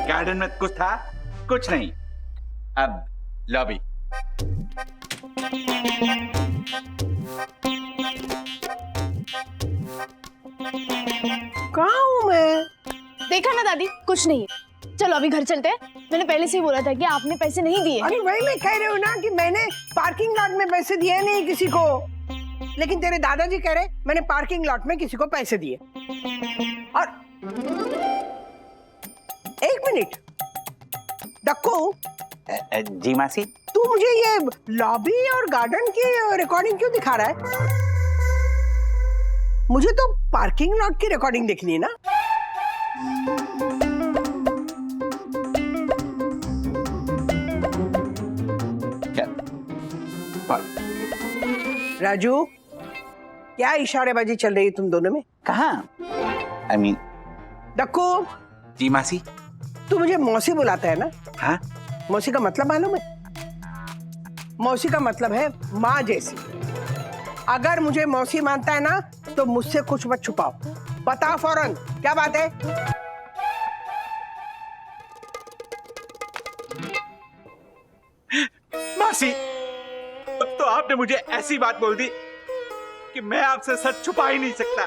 गार्डन में कुछ था, कुछ नहीं। अब लॉबी। कहाँ हूँ मैं? देखा ना दादी, कुछ नहीं है। चलो अभी घर चलते हैं। मैंने पहले से ही बोला था कि आपने पैसे नहीं दिए। अरे वही मैं कह रही हूँ ना कि मैंने पार्किंग लॉट में पैसे दिए नहीं किसी को, लेकिन तेरे दादाजी कह रहे मैंने पार्किंग लॉट में किसी को पैसे दिए। और एक मिनट, डक्कू, जी मासी। तू मुझे ये लॉबी और गार्डन की रिकॉर्डिंग क्यों दिखा रहा है? मुझे तो पार्किंग लॉट की रिकॉर्डिंग देखनी है ना। राजू, क्या इशारेबाजी चल रही है तुम दोनों में? कहाँ? आई मीन डक्कू, जी मासी। तू मुझे मौसी बुलाता है ना? हाँ? मौसी का मतलब मालूम है? मौसी का मतलब है माँ जैसी। अगर मुझे मौसी मानता है ना तो मुझसे कुछ मत छुपाओ, बता फौरन क्या बात है। मासी, अब तो आपने मुझे ऐसी बात बोल दी कि मैं आपसे सच छुपा ही नहीं सकता।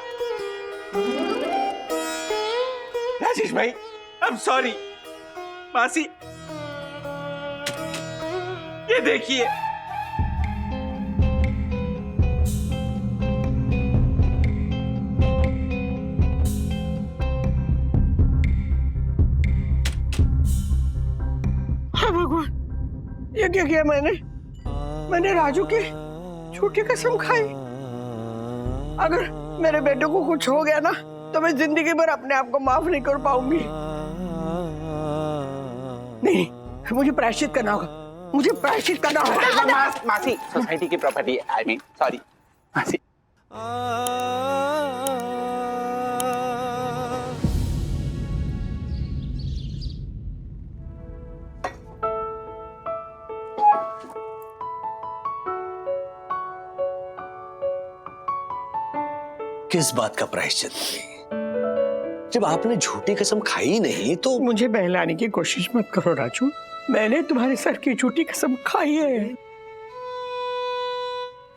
राजेश भाई, आई एम सॉरी। मासी, ये देखिए, क्या किया मैंने राजू की झूठी कसम खाई। अगर मेरे बेटे को कुछ हो गया ना तो मैं जिंदगी भर अपने आप को माफ नहीं कर पाऊंगी। नहीं, मुझे प्रायश्चित करना होगा, मुझे प्रायश्चित करना होगा। मासी सोसाइटी की प्रॉपर्टी, आई मीन सॉरी मासी। किस बात का प्रायश्चित? जब आपने झूठी कसम खाई नहीं तो मुझे बहलाने की कोशिश मत करो राजू, मैंने तुम्हारे सर की झूठी कसम खाई है।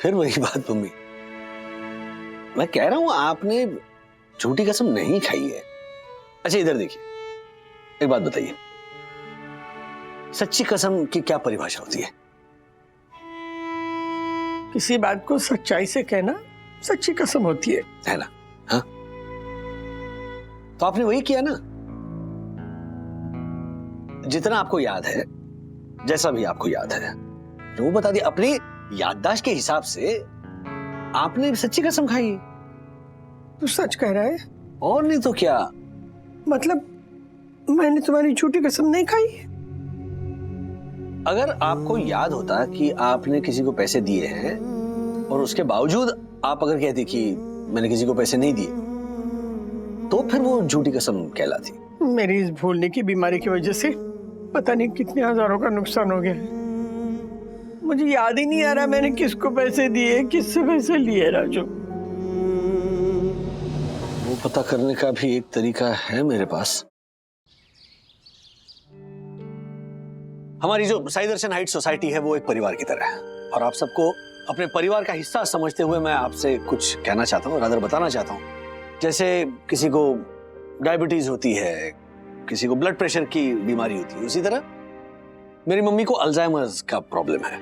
फिर वही बात मम्मी, मैं कह रहा हूं आपने झूठी कसम नहीं खाई है। अच्छा इधर देखिए, एक बात बताइए, सच्ची कसम की क्या परिभाषा होती है? किसी बात को सच्चाई से कहना सच्ची कसम होती है ना? हाँ, तो आपने वही किया ना, जितना आपको याद है, जैसा भी आपको याद है वो बता दिया। अपनी याददाश्त के हिसाब से आपने सच्ची कसम खाई। तू सच कह रहा है? और नहीं तो क्या। मतलब मैंने तुम्हारी झूठी कसम नहीं खाई? अगर आपको याद होता कि आपने किसी को पैसे दिए हैं और उसके बावजूद आप अगर कहती कि मैंने किसी को पैसे नहीं दिए, तो फिर वो झूठी कसम कहलाती। मेरी इस भूलने की बीमारी की वजह से पता नहीं कितने हजारों का नुकसान हो गया। मुझे याद ही नहीं आ रहा मैंने किसको पैसे दिए, किससे पैसे लिए राजू। वो पता करने का भी एक तरीका है मेरे पास। हमारी जो साई दर्शन हाइट सोसाइटी है वो एक परिवार की तरह है, और आप सबको अपने परिवार का हिस्सा समझते हुए मैं आपसे कुछ कहना चाहता हूँ, रादर बताना चाहता हूँ। जैसे किसी को डायबिटीज होती है, किसी को ब्लड प्रेशर की बीमारी होती है, उसी तरह मेरी मम्मी को अल्जाइमर्स का प्रॉब्लम है।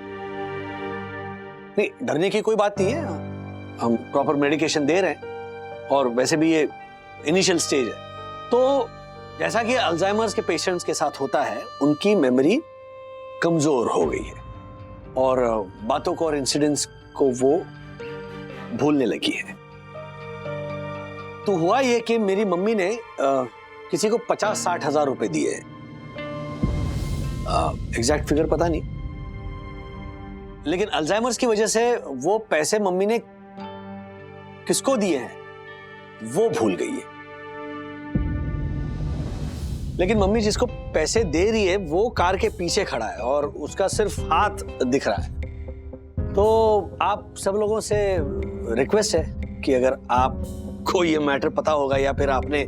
नहीं, डरने की कोई बात नहीं है, हम प्रॉपर मेडिकेशन दे रहे हैं और वैसे भी ये इनिशियल स्टेज है। तो जैसा कि अल्जाइमर्स के पेशेंट्स के साथ होता है, उनकी मेमोरी कमजोर हो गई है और बातों को और इंसिडेंट्स को वो भूलने लगी है। तो हुआ ये कि मेरी मम्मी ने किसी को 50-60 हजार रुपए दिए। एग्जैक्ट फिगर पता नहीं, लेकिन अल्जाइमर्स की वजह से वो पैसे मम्मी ने किसको दिए हैं वो भूल गई है। लेकिन मम्मी जिसको पैसे दे रही है वो कार के पीछे खड़ा है और उसका सिर्फ हाथ दिख रहा है। तो आप सब लोगों से रिक्वेस्ट है कि अगर आपको ये मैटर पता होगा या फिर आपने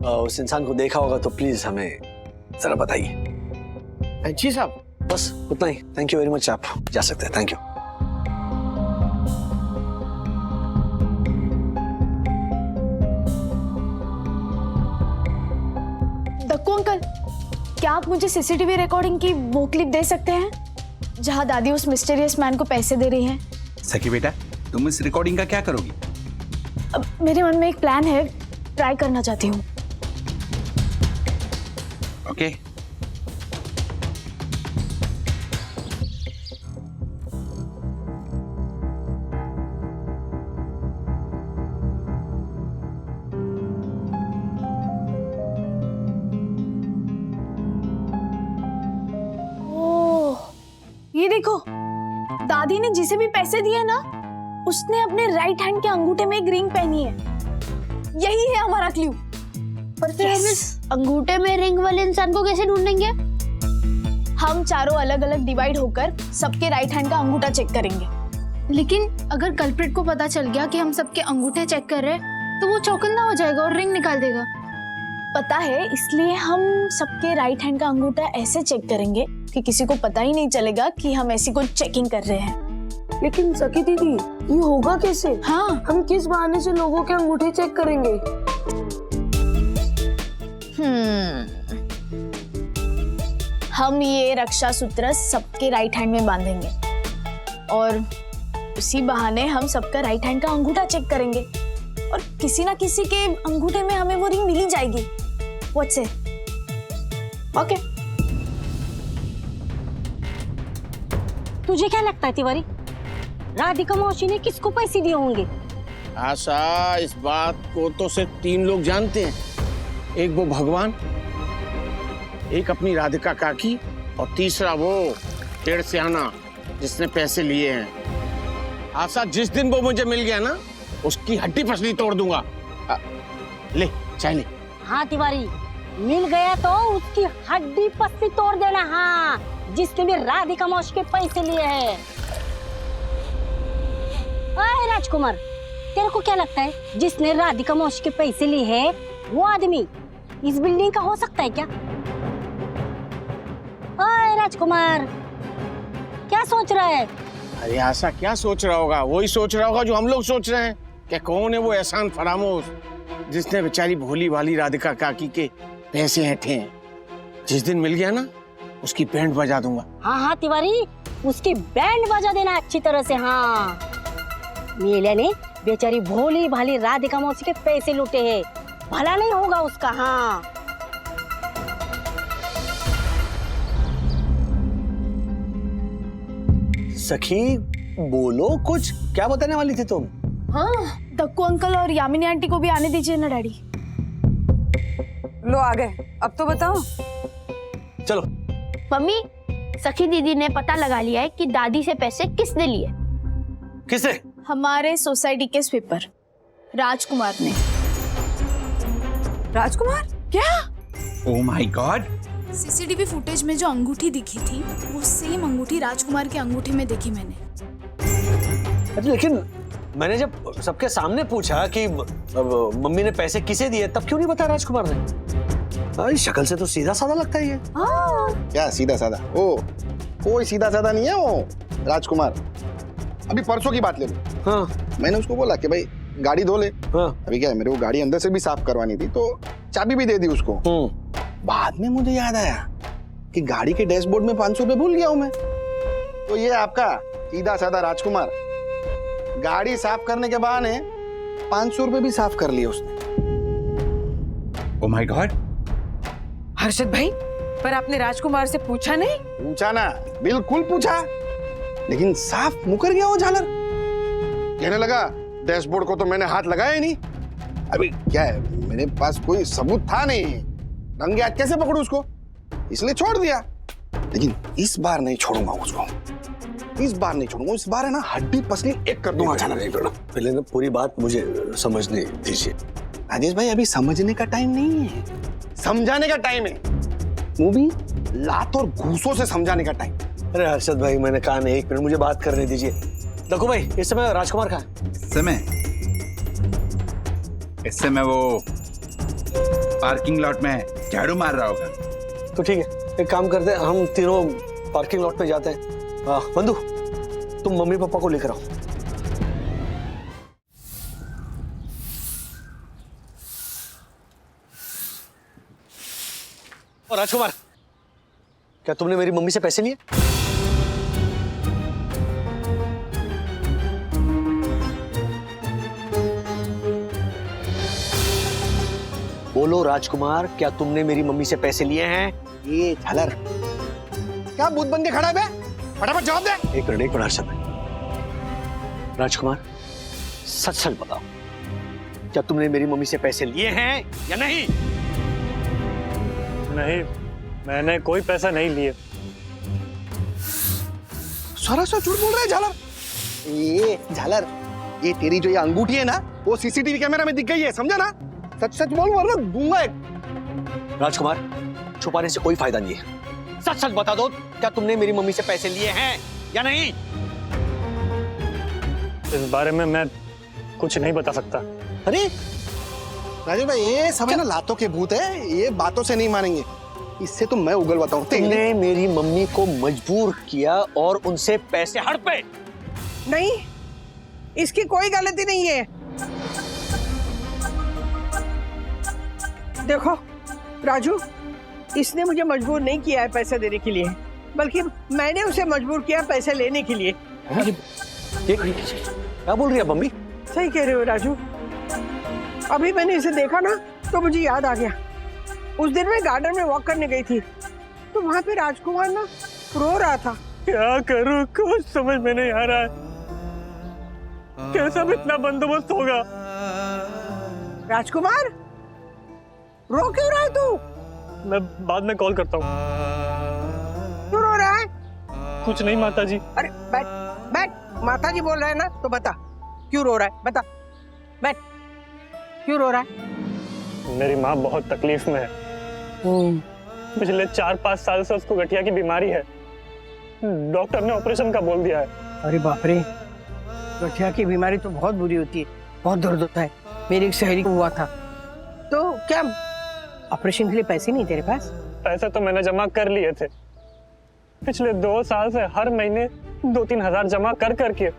उस इंसान को देखा होगा तो प्लीज हमें जरा बताइए। जी साहब, बस उतना ही। थैंक यू वेरी मच, आप जा सकते हैं। Thank you. दक्कू अंकल, क्या आप मुझे सीसीटीवी रिकॉर्डिंग की वो क्लिप दे सकते हैं जहां दादी उस मिस्टीरियस मैन को पैसे दे रही हैं? सखी बेटा, तुम इस रिकॉर्डिंग का क्या करोगी? अब मेरे मन में एक प्लान है, ट्राई करना चाहती हूँ। ओके। ये देखो, दादी ने जिसे भी पैसे दिए ना, उसने अपने राइट हैंड के अंगूठे में एक रिंग पहनी है। यही है हमारा क्लू। पर फिर हम इस अंगूठे में रिंग वाले इंसान को कैसे ढूंढेंगे? हम चारों अलग अलग डिवाइड होकर सबके राइट हैंड का अंगूठा चेक करेंगे। लेकिन अगर कल्प्रिट को पता चल गया कि हम सबके अंगूठे चेक कर रहे हैं तो वो चौकन्ना हो जाएगा और रिंग निकाल देगा। पता है, इसलिए हम सबके राइट हैंड का अंगूठा ऐसे चेक करेंगे कि किसी को पता ही नहीं चलेगा कि हम ऐसी कुछ चेकिंग कर रहे हैं। लेकिन सखी दीदी, ये होगा कैसे? हाँ, हम किस बहाने से लोगों के अंगूठे चेक करेंगे? हम ये रक्षा सूत्र सबके राइट हैंड में बांधेंगे और उसी बहाने हम सबका राइट हैंड का अंगूठा चेक करेंगे और किसी ना किसी के अंगूठे में हमें वो रिंग मिल ही जाएगी। What's it? ओके। तुझे क्या लगता है तिवारी, राधिका मौसी ने किसको पैसे दिए होंगे? आशा, इस बात को तो सिर्फ 3 लोग जानते हैं। एक वो भगवान, एक अपनी राधिका काकी, और तीसरा वो पेड़ सियाना जिसने पैसे लिए हैं। आशा, जिस दिन वो मुझे मिल गया ना, उसकी हड्डी पसली तोड़ दूंगा। ले चाय ले। हाँ तिवारी, मिल गया तो उसकी हड्डी पस्ती तोड़ देना। हाँ, जिसने भी राधिका मौसी के पैसे लिए हैं। अरे राजकुमार, तेरे को क्या लगता है जिसने राधिका मौसी के पैसे लिए हैं वो आदमी इस बिल्डिंग का हो सकता है क्या? अरे राजकुमार, क्या सोच रहा है? अरे आशा, क्या सोच रहा होगा? वही सोच रहा होगा जो हम लोग सोच रहे हैं। क्या कौन है वो एहसान फरामोश जिसने बेचारी भोली भाली राधिका काकी के पैसे हटे हैं? जिस दिन मिल गया ना, उसकी बैंड बजा दूंगा। हाँ हाँ तिवारी, उसकी बैंड बजा देना अच्छी तरह से। हाँ, नीले ने बेचारी भोली भाली राधिका मौसी के पैसे लूटे हैं, भला नहीं होगा उसका। हाँ, सखी बोलो कुछ, क्या बताने वाली थी तुम? हाँ, दक्कू अंकल और यामिनी आंटी को भी आने दीजिए ना डैडी। लो आ गए, अब तो बताओ। चलो। मम्मी, सखी दीदी ने पता लगा लिया है कि दादी से पैसे किसने लिए। किसने? हमारे सोसाइटी के स्वीपर राजकुमार ने। राजकुमार? क्या? Oh my God. CCTV footage में जो अंगूठी दिखी थी वो सेम अंगूठी राजकुमार के अंगूठे में देखी मैंने। अरे लेकिन मैंने जब सबके सामने पूछा कि मम्मी ने पैसे किसे दिए, तब क्यों नहीं बताया राजकुमार ने? शक्ल से तो सीधा साधा लगता है ये। क्या सीधा साधा? ओ, कोई सीधा साधा नहीं है वो राजकुमार। अभी परसों की बात ले लो। हाँ। मैंने उसको बोला कि भाई गाड़ी धो ले। हाँ। अभी क्या है, मेरे को गाड़ी अंदर से भी साफ करवानी थी, तो चाबी भी दे दी उसको। बाद में मुझे याद आया कि गाड़ी के डैशबोर्ड में 500 रुपए भूल गया हूं मैं। तो ये आपका सीधा साधा राजकुमार गाड़ी साफ करने के बहाने 500 रुपए भी साफ कर लिए उसने। Oh my God. हर्षद भाई, पर आपने राजकुमार से पूछा नहीं? पूछा ना, बिल्कुल पूछा, लेकिन साफ मुकर गया वो झालर। कहने लगा डैशबोर्ड को तो मैंने हाथ लगाया ही नहीं। अभी क्या है, मेरे पास कोई सबूत था नहीं, रंगे हाथ कैसे पकड़ूं उसको, इसलिए छोड़ दिया। लेकिन इस बार नहीं छोड़ूंगा उसको, इस बार नहीं छोड़ूंगा। इस बार है ना, हड्डी पसली एक कर दूंगा झालर। पहले ना पूरी बात मुझे समझने दीजिए। राजेश भाई, अभी समझने का टाइम नहीं है, समझाने का टाइम है। वो भी लात और घूसों से समझाने का टाइम। अरे हर्षद भाई, मैंने कहा नहीं, 1 मिनट मुझे बात करने दीजिए। देखो भाई, इस समय राजकुमार कहाँ है? इस समय वो पार्किंग लॉट में झाड़ू मार रहा होगा। तो ठीक है, एक काम करते हैं, हम तीनों पार्किंग लॉट पे जाते हैं। बंधु, तुम मम्मी पापा को लेकर आओ। और राजकुमार, क्या तुमने मेरी मम्मी से पैसे लिए? बोलो राजकुमार, क्या तुमने मेरी मम्मी से पैसे लिए हैं? ये झालर क्या भूत बन के खड़ा है? फटाफट जवाब दे। एक मिनट हर्षद भाई। राजकुमार, सच सच बताओ, क्या तुमने मेरी मम्मी से पैसे लिए हैं या नहीं? नहीं, मैंने कोई पैसा नहीं लिए। सारा झूठ बोल रहा है झालर। ये झालर, ये तेरी जो ये अंगूठी है ना, वो सीसीटीवी कैमरा में दिख गई है, समझा ना? सच सच बोल, वरना दूंगा एक। राजकुमार, छुपाने से कोई फायदा नहीं है, सच सच बता दो, क्या तुमने मेरी मम्मी से पैसे लिए हैं या नहीं? इस बारे में मैं कुछ नहीं बता सकता। अरे राजेश भाई, ये सब है ना लातों के भूत है, ये बातों से नहीं मानेंगे। इससे तो मैं उगलवाता हूँ। तुमने मेरी मम्मी को मजबूर किया और उनसे पैसे हड़पे। नहीं, इसकी कोई गलती नहीं है। देखो राजू, इसने मुझे मजबूर नहीं किया है पैसे देने के लिए, बल्कि मैंने उसे मजबूर किया पैसे लेने के लिए। क्या बोल रही है मम्मी? सही कह रहे हो राजू। अभी मैंने इसे देखा ना, तो मुझे याद आ गया, उस दिन मैं गार्डन में वॉक करने गई थी, तो वहां पे राजकुमार ना रो रहा था। क्या करूं, कुछ समझ में नहीं आ रहा है। कैसा इतना बंदोबस्त होगा? राजकुमार, रो क्यों रहा है तू? मैं बाद में कॉल करता हूँ। क्यों रो रहा है? कुछ नहीं माता जी। अरे बैठ बैठ, माता जी बोल रहे हैं ना, तो बता क्यों रो रहा है, बता, बैठ, क्यों रो रहा है? मेरी माँ बहुत तकलीफ में है। पिछले 4-5 साल से उसको गठिया की बीमारी है। डॉक्टर ने ऑपरेशन का बोल दिया है। अरे बाप रे, गठिया की बीमारी तो बहुत बुरी होती है, बहुत दर्द होता है। मेरी एक सहेली को हुआ था। तो क्या ऑपरेशन के लिए पैसे नहीं तेरे पास? पैसे तो मैंने जमा कर लिए थे। पिछले 2 साल से हर महीने 2-3 हजार जमा कर करके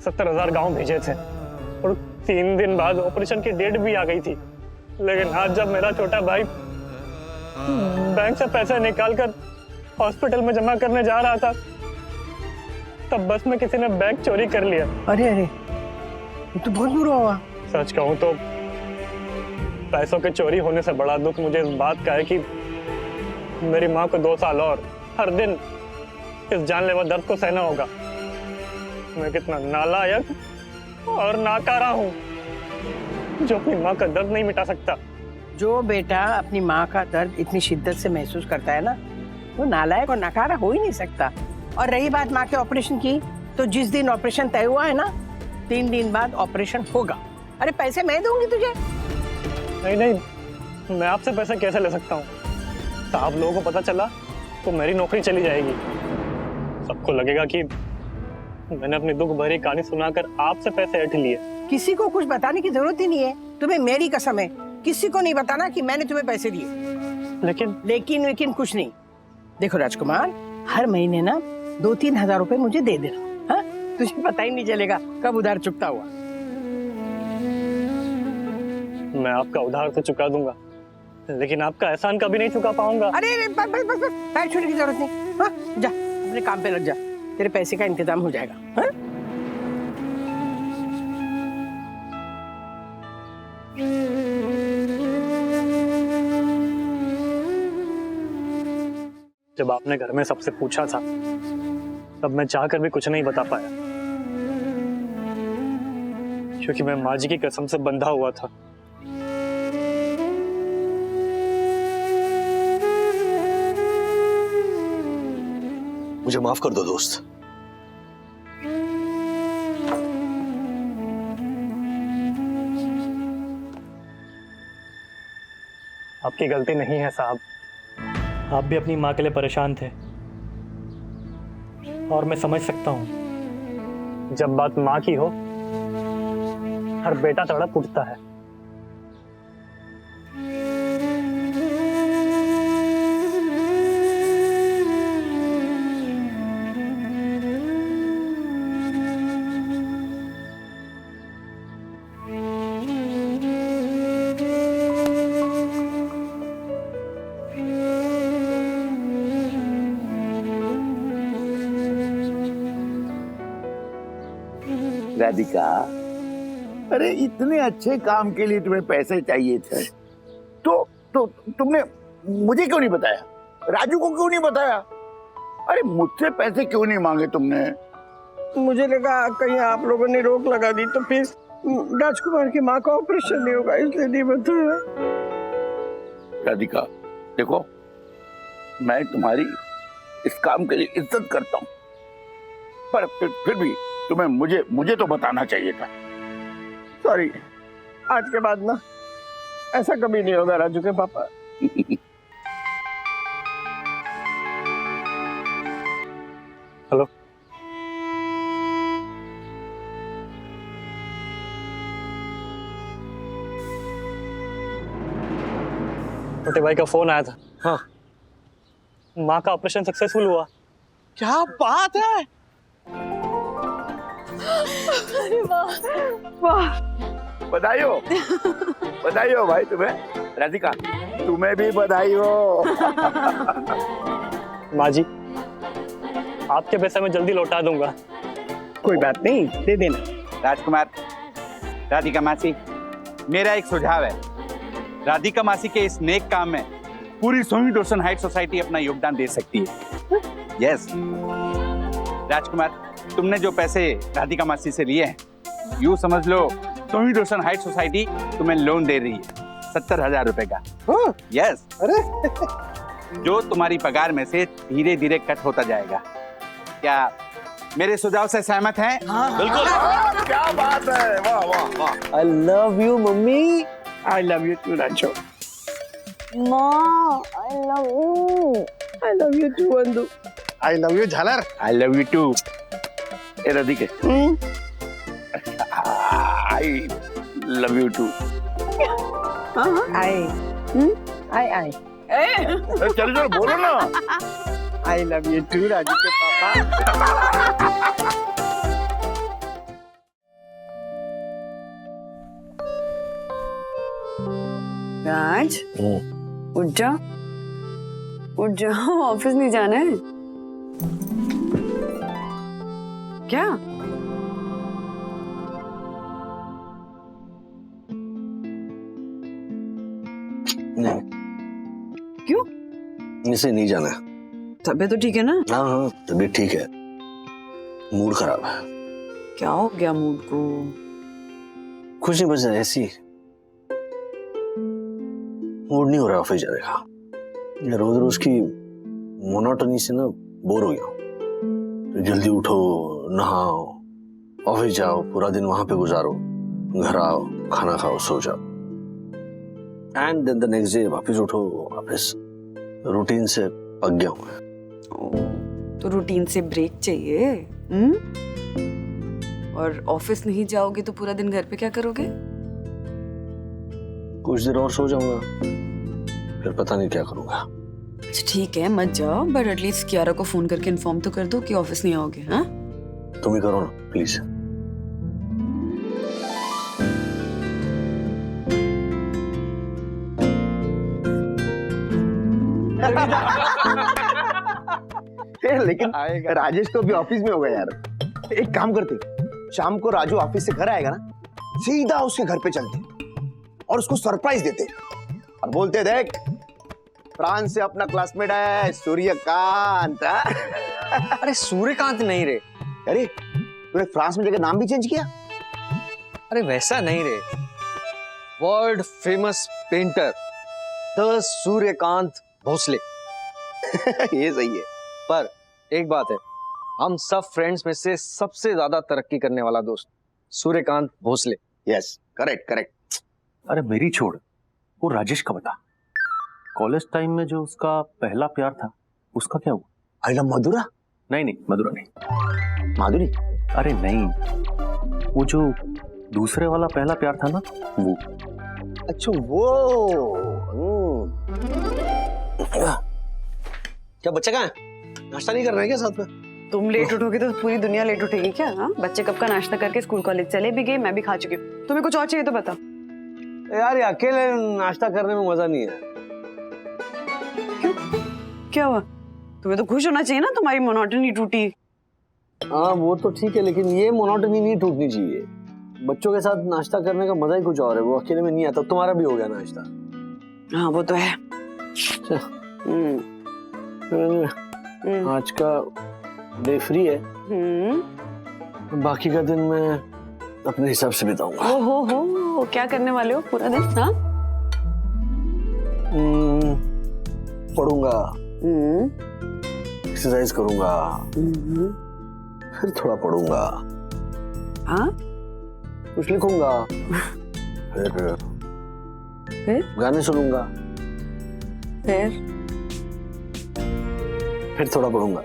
70,000 गांव भेजे थे। और 3 दिन बाद ऑपरेशन की डेट भी आ गई थी। लेकिन आज जब मेरा छोटा भाई बैंक से पैसे निकाल कर हॉस्पिटल में जमा करने जा रहा था, तब बस में किसी ने बैंक चोरी कर लिया। अरे अरे, ये तो बहुत बुरा हुआ। सच कहूं तो पैसों के चोरी होने से बड़ा दुख मुझे इस बात का है कि मेरी माँ को 2 साल और हर दिन इस जानलेवा दर्द को सहना होगा। मैं कितना नालायक और नाकारा हूँ जो अपनी माँ का दर्द नहीं मिटा सकता। जो बेटा अपनी माँ का दर्द इतनी शिद्दत से महसूस करता है ना, वो नालायक और नकारा हो ही नहीं सकता। और रही बात माँ के ऑपरेशन की, तो जिस दिन ऑपरेशन तय हुआ है ना, 3 दिन बाद ऑपरेशन होगा। अरे पैसे मैं दूंगी तुझे। नहीं नहीं, मैं आपसे पैसे कैसे ले सकता हूँ? साहब लोगों को पता चला तो मेरी नौकरी चली जाएगी। सबको लगेगा कि मैंने अपनी दुख भरी कहानी सुनाकर आपसे पैसे ऐंठ लिए। किसी को कुछ बताने की जरूरत ही नहीं है। तुम्हें मेरी कसम है, किसी को नहीं बताना कि मैंने तुम्हें पैसे दिए। लेकिन कुछ नहीं। देखो राजकुमार, हर महीने ना 2-3 हजार रुपए मुझे दे देना। हाँ, तुझे पता ही नहीं चलेगा कब उधार चुकता हुआ। मैं आपका उधार तो चुका दूंगा, लेकिन आपका एहसान कभी नहीं चुका पाऊंगा। अरे बस पैर छूने की जरूरत नहीं। हाँ, जा अपने काम पे लग जा, तेरे पैसे का इंतजाम हो जाएगा। हाँ? जब आपने घर में सबसे पूछा था, तब मैं चाहकर भी कुछ नहीं बता पाया, क्योंकि मैं माँ जी की कसम से बंधा हुआ था। मुझे माफ कर दो दोस्त। आपकी गलती नहीं है साहब। आप भी अपनी माँ के लिए परेशान थे, और मैं समझ सकता हूँ। जब बात माँ की हो, हर बेटा तड़प उठता है। राधिका, अरे इतने अच्छे काम के लिए तुम्हें पैसे चाहिए थे, तो तुमने मुझे क्यों नहीं बताया? राजू को क्यों नहीं बताया? अरे मुझसे पैसे क्यों नहीं मांगे तुमने? मुझे लगा कहीं आप लोगों ने रोक लगा दी तो फिर राजकुमार की माँ का ऑपरेशन नहीं होगा, इसलिए नहीं बताया। राधिका देखो, मैं तुम्हारी इस काम के लिए इज्जत करता हूँ, पर फिर भी तुम्हें मुझे तो बताना चाहिए था। सॉरी, आज के बाद ना ऐसा कभी नहीं होगा राजू के पापा। हेलो, छोटे भाई का फोन आया था। हाँ, माँ का ऑपरेशन सक्सेसफुल हुआ। क्या बात है? बधाई हो, बधाई हो भाई तुम्हें। राधिका तुम्हें भी बधाई हो। माँ जी, आपके पैसे मैं जल्दी लौटा दूंगा। कोई बात नहीं, दे देना। राजकुमार, राधिका मासी, मेरा एक सुझाव है। राधिका मासी के इस नेक काम में पूरी सोनी डोरसन हाइट सोसाइटी अपना योगदान दे सकती है। यस। राजकुमार, तुमने जो पैसे राधिका मासी से लिए हैं, यूं समझ लो तुम रोशन हाइट सोसाइटी तुम्हें लोन दे रही है 70,000 रुपए का। यस। अरे जो तुम्हारी पगार में से धीरे धीरे कट होता जाएगा। क्या मेरे सुझाव से सहमत हैं? बिल्कुल। क्या बात है, वाह वाह वाह। I love you mummy, I love you too Raju. माँ आई लव यू टू अंदू। आई लव यू झालर। I love you too. ए राधिके, आई लव यू टू। आई चलो चलो बोलो ना। I love you too Raju के पापा। राज, उठ जाओ, उठ जाओ, ऑफिस नहीं जाना है क्या? नहीं। क्यों? इसे नहीं जाना है। तबीयत तो ठीक है ना? हाँ हाँ, तबीयत ठीक है, मूड खराब है। क्या हो गया मूड को? कुछ नहीं, बस ऐसी मूड नहीं हो रहा ऑफिस जाने का। ये रोज रोज की मोनोटनी से ना बोर हो गया हूं। तो जल्दी उठो, नहाओ, ऑफिस जाओ, पूरा दिन वहां पे गुजारो, घर आओ, खाना खाओ, सो जाओ, and then the next day वापस उठो, वापस रूटीन से पक गया हूं। तो रूटीन से ब्रेक चाहिए। और ऑफिस नहीं जाओगे तो पूरा दिन घर पे क्या करोगे? कुछ देर और सो जाऊंगा, फिर पता नहीं क्या करूंगा। अच्छा ठीक है, मत जाओ, बट एटलीस्ट कियारा को फोन करके इन्फॉर्म तो कर दो कि ऑफिस नहीं आओगे। हाँ, तुम ही करो ना प्लीज। लेकिन राजेश तो अभी ऑफिस में होगा यार। एक काम करते, शाम को राजू ऑफिस से घर आएगा ना, सीधा उसके घर पे चलते और उसको सरप्राइज देते और बोलते, देख फ्रांस से अपना क्लासमेट है सूर्यकांत। अरे सूर्यकांत नहीं रे। अरे तूने फ्रांस में जगह नाम भी चेंज किया? अरे वैसा नहीं रे, world famous painter the Suryakant Bhosle. ये सही है। पर एक बात है, हम सब फ्रेंड्स में से सबसे ज्यादा तरक्की करने वाला दोस्त Suryakant Bhosle. Yes, correct correct. अरे मेरी छोड़, वो राजेश का बता। कॉलेज टाइम में जो उसका पहला प्यार था, उसका क्या हुआ? आई लव मधुरा? नहीं नहीं, मधुरा नहीं। माधुरी? अरे नहीं, वो जो दूसरे वाला पहला प्यार था ना, वो। अच्छा वो। क्या बच्चा कहाँ है? नाश्ता नहीं कर रहे हैं क्या साथ में? तुम लेट उठोगे तो पूरी दुनिया लेट उठेगी क्या? हाँ, बच्चे कब का नाश्ता करके स्कूल कॉलेज चले भी गए, मैं भी खा चुकी हूँ। तुम्हें कुछ और चाहिए तो बता। यार ये अकेले नाश्ता करने में मजा नहीं है। क्यों? क्या हुआ? तुम्हें तो खुश होना चाहिए ना, तुम्हारी मोनोटनी टूटी। हाँ वो तो ठीक है, लेकिन ये मोनोटनी नहीं टूटनी चाहिए। बच्चों के साथ नाश्ता करने का मजा ही कुछ और है, वो अकेले में नहीं आता। तुम्हारा भी हो गया नाश्ता? हाँ वो तो है। आज का डे फ्री है, बाकी का दिन मैं अपने हिसाब से बिताऊंगा। हो क्या करने वाले हो पूरा दिन? हाँ, पढ़ूंगा, एक्सरसाइज करूंगा, फिर थोड़ा पढ़ूंगा, हाँ, कुछ लिखूंगा, फिर गाने सुनूंगा, फिर थोड़ा पढ़ूंगा।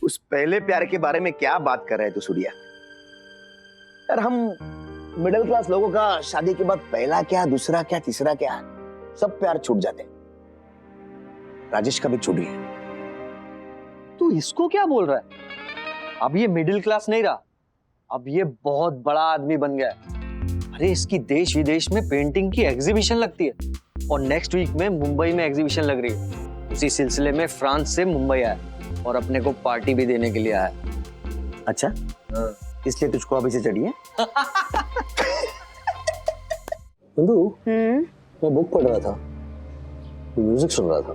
उस पहले प्यार के बारे में क्या बात कर रहे हैं तू सूर्या? यार हम मिडिल क्लास लोगों का शादी के बाद पहला क्या, दूसरा क्या, तीसरा क्या, सब प्यार छूट जाते। राजेश का भी छूट गया। तू इसको क्या बोल रहा है? अब ये मिडिल क्लास नहीं रहा, अब ये बहुत बड़ा आदमी बन गया है। अरे इसकी देश विदेश में पेंटिंग की एग्जीबिशन लगती है और नेक्स्ट वीक में मुंबई में एग्जीबिशन लग रही है। उसी सिलसिले में फ्रांस से मुंबई आया और अपने को पार्टी भी देने के लिए आया। अच्छा, इसलिए तुझको अभी से चढ़ी है? बंधु, मैं बुक पढ़ रहा था, म्यूजिक सुन रहा था।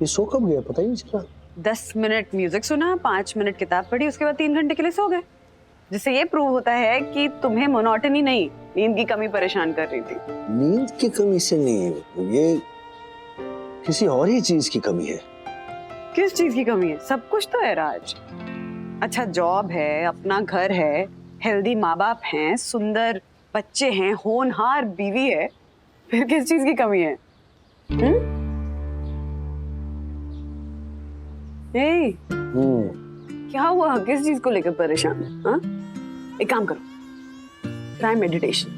ये सो कब गया पता ही नहीं चला। 10 मिनट म्यूजिक सुना, 5 मिनट किताब पढ़ी, उसके बाद 3 घंटे के लिए सो गए। जिससे ये प्रूव होता है कि तुम्हें मोनोटनी नहीं, नींद की कमी परेशान कर रही थी। नींद की कमी से नहीं, ये किसी और ही चीज की कमी है। किस चीज की कमी है? सब कुछ तो है राज। अच्छा जॉब है, अपना घर है, हेल्दी माँ बाप हैं, सुंदर बच्चे हैं, होनहार बीवी है, फिर किस चीज की कमी है? क्या हुआ? किस चीज को लेकर परेशान है? हाँ? एक काम करो, ट्राई मेडिटेशन।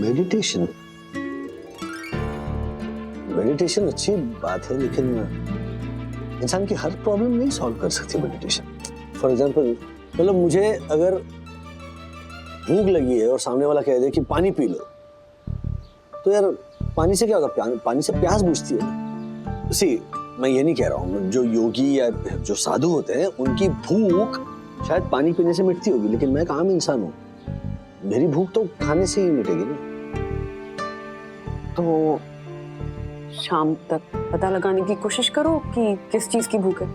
मेडिटेशन? मेडिटेशन अच्छी बात है, लेकिन इंसान की हर प्रॉब्लम नहीं सॉल्व कर सकती मेडिटेशन। फॉर एग्जाम्पल, मतलब मुझे अगर भूख लगी है और सामने वाला कह दे कि पानी पी लो, तो यार पानी से क्या होगा? पानी से प्यास बुझती है। सी, मैं ये नहीं कह रहा हूँ, जो योगी या जो साधु होते हैं उनकी भूख शायद पानी पीने से मिटती होगी, लेकिन मैं एक आम इंसान हूँ, मेरी भूख तो खाने से ही मिटेगी ना। तो शाम तक पता लगाने की कोशिश करो कि किस चीज की भूख है।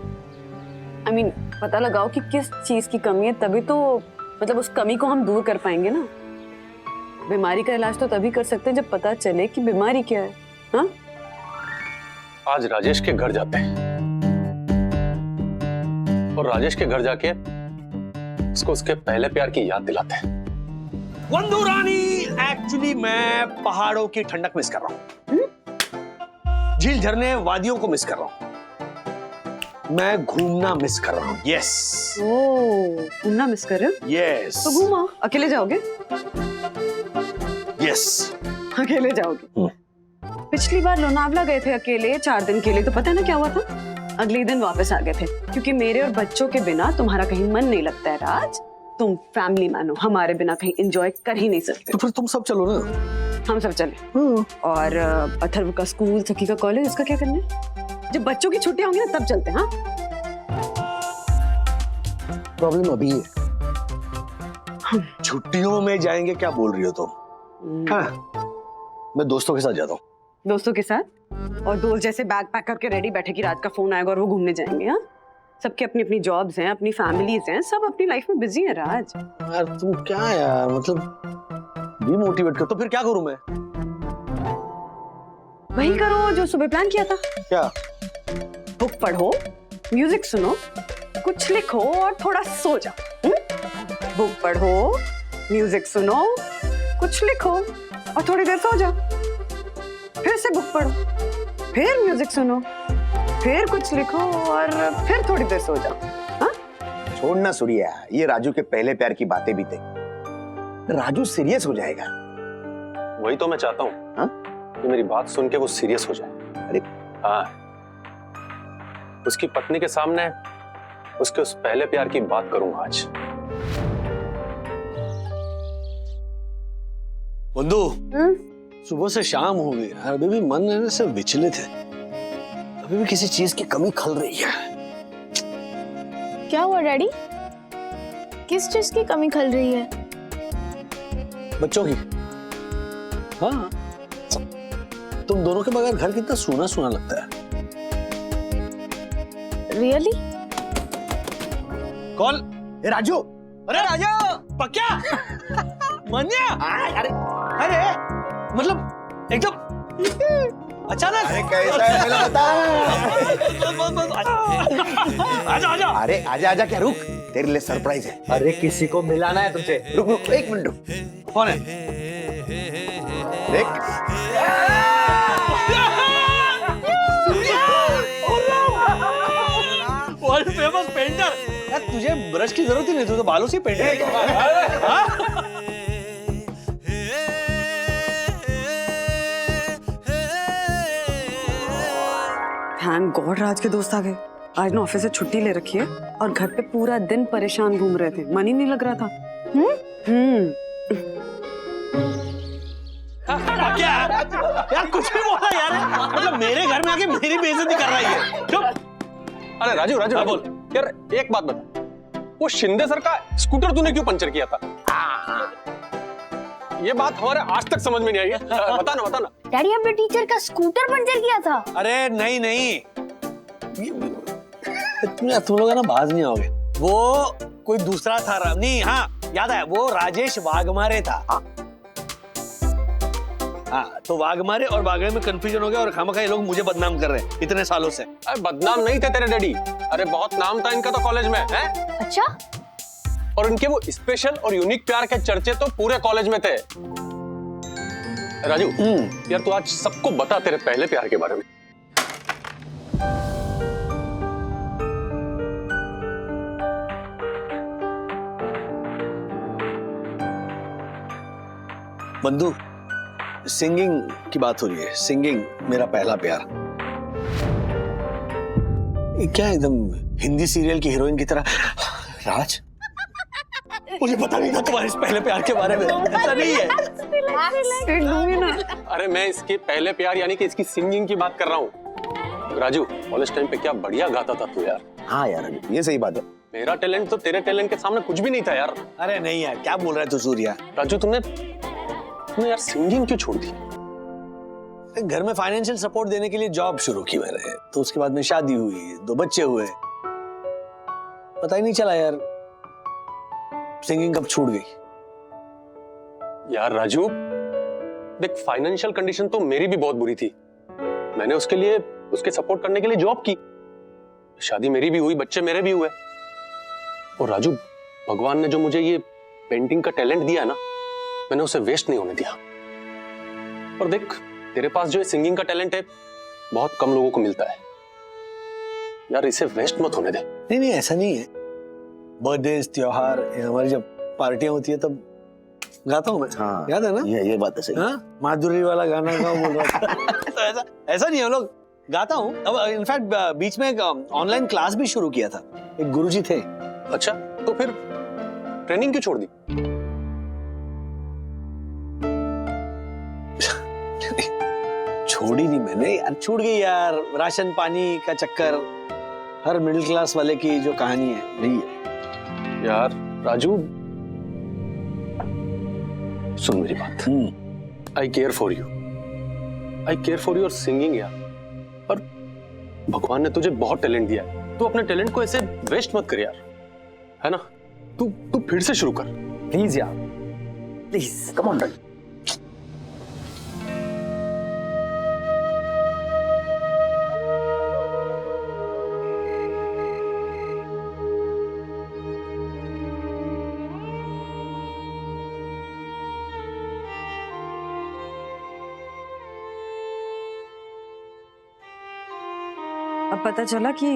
I mean, पता लगाओ कि किस चीज की कमी है, तभी तो मतलब उस कमी को हम दूर कर पाएंगे ना। बीमारी का इलाज तो तभी कर सकते हैं जब पता चले कि बीमारी क्या है। हाँ? आज राजेश के घर जाते हैं और राजेश के घर जाके उसको उसके पहले प्यार की याद दिलाते हैं। वंदू रानी, एक्चुअली मैं पहाड़ों की ठंडक मिस कर रहा हूँ, झील झरने वादियों को मिस कर रहा हूँ, मैं घूमना मिस कर रहा हूँ। यस। ओह, घूमना मिस कर रहे हो? यस। तो घूमो। अकेले जाओगे? यस। अकेले जाओगे? पिछली बार लोनावला गए थे अकेले 4 दिन के लिए, तो पता है ना क्या हुआ था? अगले दिन वापस आ गए थे, क्योंकि मेरे और बच्चों के बिना तुम्हारा कहीं मन नहीं लगता है राज। तुम फैमिली मैन हो, हमारे बिना कहीं एंजॉय कर ही नहीं सकते। तो फिर तुम सब चलो ना। हम सब चले। और अथर्व का स्कूल, सखी का कॉलेज, उसका क्या करना है? जब बच्चों की छुट्टियां होंगी ना तब चलते हैं। हाँ? प्रॉब्लम अभी है, छुट्टियों में जाएंगे क्या बोल रही हो तुम? हाँ, मैं दोस्तों के साथ जाता हूँ। दोस्तों के साथ? और दोस्त जैसे बैग पैक करके रेडी बैठे कि रात का फोन आएगा और वो घूमने जाएंगे? हाँ, सबकी अपनी अपनी जॉब्स हैं, अपनी फैमिलीज हैं, सब अपनी लाइफ में बिजी हैं राज। यार तुम क्या यार, मतलब डीमोटिवेट कर। तो फिर क्या करूं मैं? वही करो जो सुबह प्लान किया था। क्या? बुक पढ़ो, म्यूजिक सुनो, कुछ लिखो और थोड़ा सो जाओ। बुक पढ़ो, म्यूजिक सुनो, कुछ लिखो और थोड़ी देर सो जाओ। फिर से बुक पढ़ो, फिर म्यूजिक सुनो, फिर कुछ लिखो और फिर थोड़ी देर सो जाओ। हाँ? छोड़ना सूर्या, ये राजू के पहले प्यार की बातें भी थे। राजू सीरियस हो जाएगा। वही तो मैं चाहता हूँ। हाँ? कि मेरी बात सुन के वो सीरियस हो जाए। अरे हाँ, उसकी पत्नी के सामने उसके उस पहले प्यार की बात करूंगा आज। बंधु, सुबह से शाम हो गई यार, अभी भी मन है से विचलित है, अभी भी किसी चीज की कमी खल रही है। क्या हुआ डैडी? किस चीज की कमी खल रही है? बच्चों की। हाँ, तुम दोनों के बगैर घर कितना सूना सूना लगता है। रियली? कौन? राजू। अरे राजू, पक्या? मन्या? अरे मतलब एकदम अचानक। अरे कैसा है मेरा बता। आजा आजा। अरे आजा आजा, क्या रुक, तेरे लिए सरप्राइज है। अरे किसी को मिलाना है तुझे। रुक रुक, 1 मिनट रुक। कौन है? देख। World famous painter. यार तुझे ब्रश की जरूरत ही नहीं, तू तो बालों से पेंट है। थैंक गॉड राज के दोस्त आ गए। आज ना ऑफिस से छुट्टी ले रखी है और घर पे पूरा दिन परेशान घूम रहे थे, मन ही नहीं लग रहा था। क्या यार कुछ भी बोला यार, मतलब मेरे घर में आके मेरी बेइज्जती कर रही है। चुप। अरे राजू राजू हाँ, बोल यार, एक बात बता, वो शिंदे सर का स्कूटर तूने क्यों पंचर किया था? ये बात हमारे आज तक समझ में नहीं आई है। बता ना डैडी, आपने टीचर का स्कूटर पंचर किया था? अरे नहीं तुम लोग ना बाज नहीं आओगे। वो कोई दूसरा था नहीं। हाँ याद आया, वो राजेश वाघमारे था। हाँ तो वाघमारे और वाघरे में कंफ्यूजन हो गया और खामखा ये लोग मुझे बदनाम कर रहे हैं इतने सालों से। अरे बदनाम नहीं थे तेरे डैडी, अरे बहुत नाम था इनका तो कॉलेज में है। अच्छा, और इनके वो स्पेशल और यूनिक प्यार के चर्चे तो पूरे कॉलेज में थे। राजू यार तू आज सबको बता तेरे पहले प्यार के बारे में। बंधु, सिंगिंग की बात हो रही है। सिंगिंग मेरा पहला प्यार। ये क्या एकदम हिंदी सीरियल की हीरोइन की तरह। राज, मुझे पता नहीं था तुम्हारे इस पहले प्यार के बारे में। ऐसा नहीं है। अरे मैं इसके पहले प्यार यानी कि इसकी सिंगिंग की बात कर रहा हूँ। राजू कॉलेज टाइम पे क्या बढ़िया गाता था तू यार। हाँ यार ये सही बात है। मेरा टैलेंट तो तेरे टैलेंट के सामने कुछ भी नहीं था यार। अरे नहीं यार, क्या बोल रहा है तू सूर्या? राजू तुमने यार सिंगिंग क्यों छोड़ दी? घर में फाइनेंशियल सपोर्ट देने के लिए जॉब शुरू की मैंने, तो उसके बाद में शादी हुई, 2 बच्चे हुए, पता ही नहीं चला यार सिंगिंग कब छूट गई। यार राजू देख, फाइनेंशियल कंडीशन तो मेरी भी बहुत बुरी थी। मैंने उसके लिए, उसके सपोर्ट करने के लिए जॉब की, शादी मेरी भी हुई, बच्चे मेरे भी हुए। और राजू भगवान ने जो मुझे ये पेंटिंग का टैलेंट दिया ना, मैंने उसे वेस्ट नहीं होने दिया। और देख तेरे पास जो सिंगिंग का टैलेंट है बहुत कम लोगों को मिलता है यार, इसे वेस्ट मत होने दे। नहीं ऐसा नहीं है। बर्थडे, त्योहार, हमारी जब पार्टियां होती है तब गाता हूँ मैं। हाँ, याद है ना? ये बात है सही। हाँ, माधुरी वाला गाना गाओ बोल रहा था। तो ऐसा नहीं है, लोग गाता हूँ। अब इनफैक्ट बीच में एक ऑनलाइन क्लास भी शुरू किया था, एक गुरुजी थे। अच्छा, तो फिर ट्रेनिंग क्यों छोड़ दी? छोड़ी नहीं मैंने यार, छूट गई यार। राशन पानी का चक्कर, हर मिडिल क्लास वाले की जो कहानी है वही है यार। राजू सुन मेरी बात, I care for you, I care for your singing यार। और भगवान ने तुझे बहुत टैलेंट दिया है, तू अपने टैलेंट को ऐसे वेस्ट मत कर यार, है ना? तू फिर से शुरू कर प्लीज यार, प्लीज कम ऑन। अब पता चला कि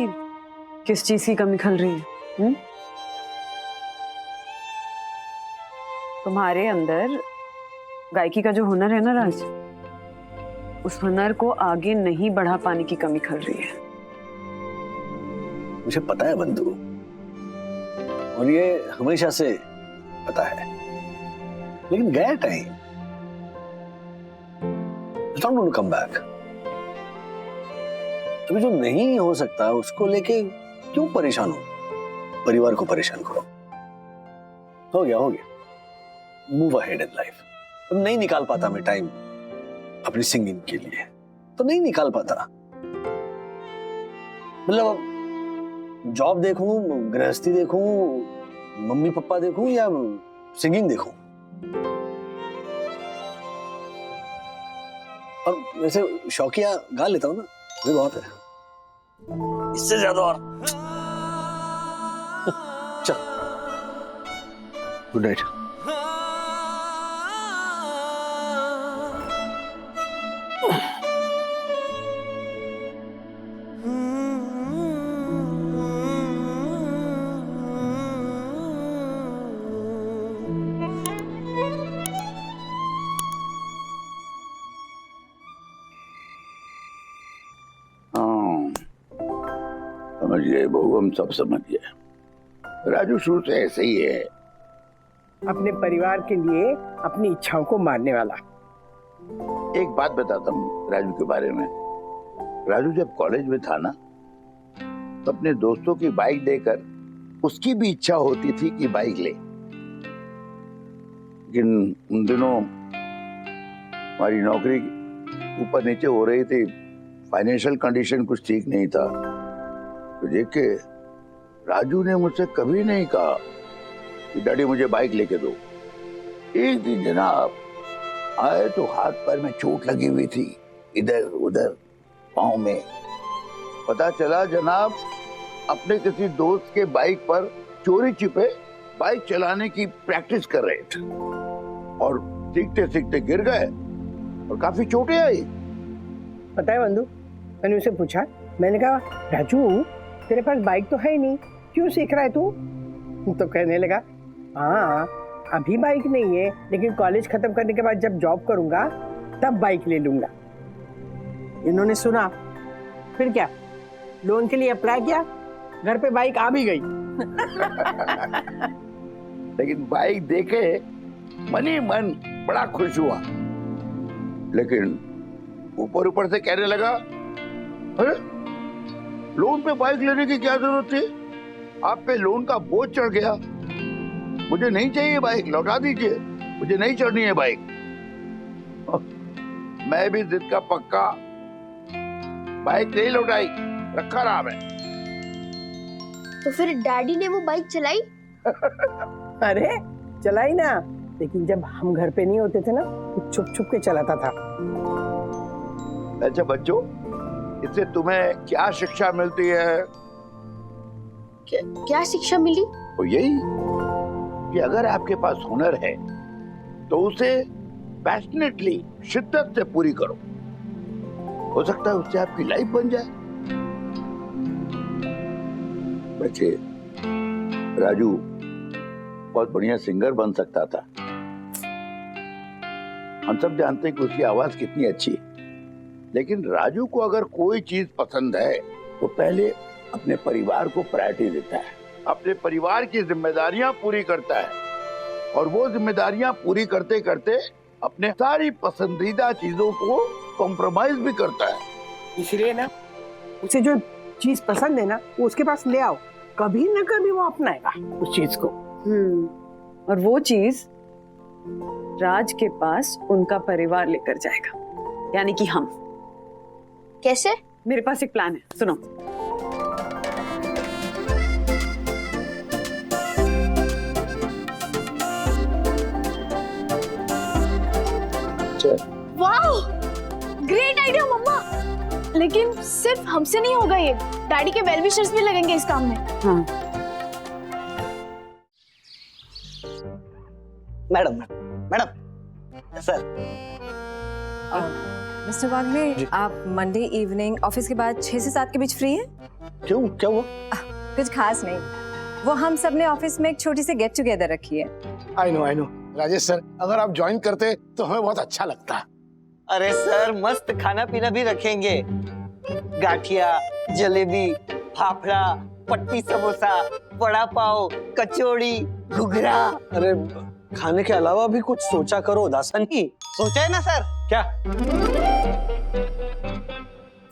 किस चीज की कमी खल रही है। तुम्हारे अंदर गायकी का जो हुनर है ना राज, उस हुनर को आगे नहीं बढ़ा पाने की कमी खल रही है। मुझे पता है बंधु, और ये हमेशा से पता है, लेकिन गया time. It's not going to come back। अभी जो नहीं हो सकता उसको लेके क्यों परेशान हो? परिवार को परेशान करो। हो गया मूव अहेड इन लाइफ। अब नहीं निकाल पाता मैं टाइम अपनी सिंगिंग के लिए, तो नहीं निकाल पाता। मतलब जॉब देखूं, गृहस्थी देखूं, मम्मी पापा देखूं या सिंगिंग देखूं। और वैसे शौकिया गा लेता हूं ना, ये बहुत है, इससे ज्यादा और। चल, गुड नाइट। समझ गए बहू, हम सब समझ गए। राजू शुरू से ऐसे ही है, अपने परिवार के लिए अपनी इच्छाओं को मारने वाला। एक बात बताता हूँ राजू के बारे में। राजू जब कॉलेज में था ना, तो अपने दोस्तों की बाइक देकर उसकी भी इच्छा होती थी कि बाइक ले, लेकिन उन दिनों हमारी नौकरी ऊपर नीचे हो रही थी, फाइनेंशियल कंडीशन कुछ ठीक नहीं था। तो देख के राजू ने मुझसे कभी नहीं कहा कि डैडी मुझे बाइक लेके दो। एक दिन जनाब आए तो हाथ पैर में चोट लगी हुई थी, इधर उधर पाँव में। पता चला जनाब अपने किसी दोस्त के बाइक पर चोरी छिपे बाइक चलाने की प्रैक्टिस कर रहे थे और सीखते सीखते गिर गए और काफी चोटें आई। पता है बंधु, मैंने उसे पूछा, मैंने कहा राजू तेरे पास बाइक तो है ही नहीं, क्यों सीख रहा है तू? तो कहने लगा, हाँ अभी बाइक नहीं है, लेकिन कॉलेज खत्म करने के बाद जब जॉब करूंगा तब बाइक ले लूंगा। इन्होंने सुना, फिर क्या, लोन के लिए अप्लाई किया, घर पे बाइक आ भी गई। लेकिन बाइक देखे मन ही मन बड़ा खुश हुआ, लेकिन ऊपर ऊपर से कहने लगा, अरे लोन पे बाइक लेने की क्या जरूरत थी? आप पे लोन का बोझ चढ़ गया, मुझे नहीं चाहिए बाइक, लौटा दीजिए, मुझे नहीं चढ़नी है बाइक। मैं भी जिद का पक्का, बाइक नहीं लौटाई, रखा रहा मैं। तो फिर डैडी ने वो बाइक चलाई? अरे चलाई ना, लेकिन जब हम घर पे नहीं होते थे ना, तो छुप छुप के चलाता था। अच्छा बच्चों, इससे तुम्हें क्या शिक्षा मिलती है? क्या शिक्षा मिली? तो यही कि अगर आपके पास हुनर है तो उसे पैशनेटली, शिद्दत से पूरी करो। हो सकता है उससे आपकी लाइफ बन जाए। बच्चे, राजू बहुत बढ़िया सिंगर बन सकता था। हम सब जानते हैं कि उसकी आवाज कितनी अच्छी है, लेकिन राजू को अगर कोई चीज पसंद है तो पहले अपने परिवार को प्रायोरिटी देता है, अपने परिवार की जिम्मेदारियां पूरी करता है, और वो जिम्मेदारियां पूरी करते करते अपने सारी पसंदीदा चीजों को कॉम्प्रोमाइज भी करता है। इसलिए ना उसे जो चीज पसंद है ना, वो उसके पास ले आओ, कभी न कभी वो अपनाएगा उस चीज को। और वो चीज राज के पास उनका परिवार लेकर जाएगा, यानी कि हम। कैसे? मेरे पास एक प्लान है, सुनो। वाह, ग्रेट आइडिया मम्मा। लेकिन सिर्फ हमसे नहीं होगा ये, डैडी के वेल विशर्स भी लगेंगे इस काम में। हाँ। Madam sir. मिस्टर वागले, आप मंडे इवनिंग ऑफिस के बाद 6 से 7 के बीच फ्री हैं? क्यों, क्या हुआ? कुछ खास नहीं, वो हम सब ने ऑफिस में एक छोटी सी गेट टुगेदर रखी है। आई नो राजेश सर, अगर आप ज्वाइन करते तो हमें बहुत अच्छा लगता। अरे सर, मस्त खाना पीना भी रखेंगे, गाठिया, जलेबी, फाफड़ा, पट्टी समोसा, वड़ा पाव, कचौड़ी, घुघरा। अरे खाने के अलावा भी कुछ सोचा करो दासानी। सोचा है ना सर? क्या?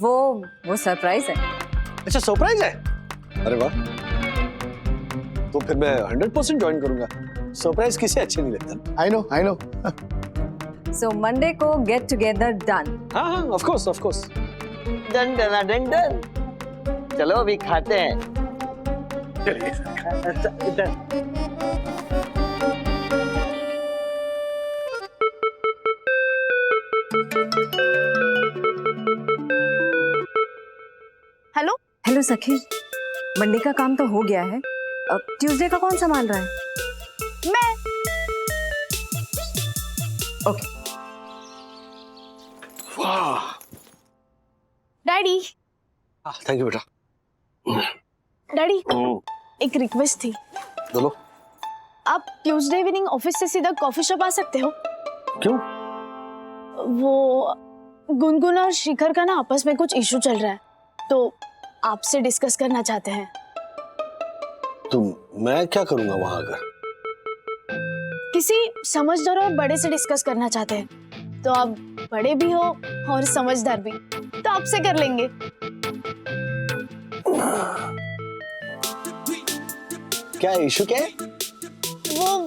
वो सरप्राइज है। अच्छा सरप्राइज है? अरे वाह, तो फिर मैं 100% ज्वाइन करूंगा। सरप्राइज किसे अच्छे नहीं लगता। I know. सो मंडे को गेट टुगेदर डन। हाँ, ऑफ कोर्स। डन। चलो अभी खाते हैं। हेलो सखी, मंडे का काम तो हो गया है, अब ट्यूसडे का कौन संभाल रहा है? मैं। ओके। वाह। डैडी। थैंक यू बेटा। डैडी, एक रिक्वेस्ट थी। बोलो। आप ट्यूसडे इवनिंग ऑफिस से सीधा कॉफी शॉप आ सकते हो? क्यों? वो गुनगुन और शिखर का ना आपस में कुछ इशू चल रहा है, तो आपसे डिस्कस करना चाहते हैं। तो मैं क्या करूंगा वहां आकर? किसी समझदार और बड़े से डिस्कस करना चाहते हैं, तो आप बड़े भी हो और समझदार भी, तो आपसे कर लेंगे। क्या इशू क्या है?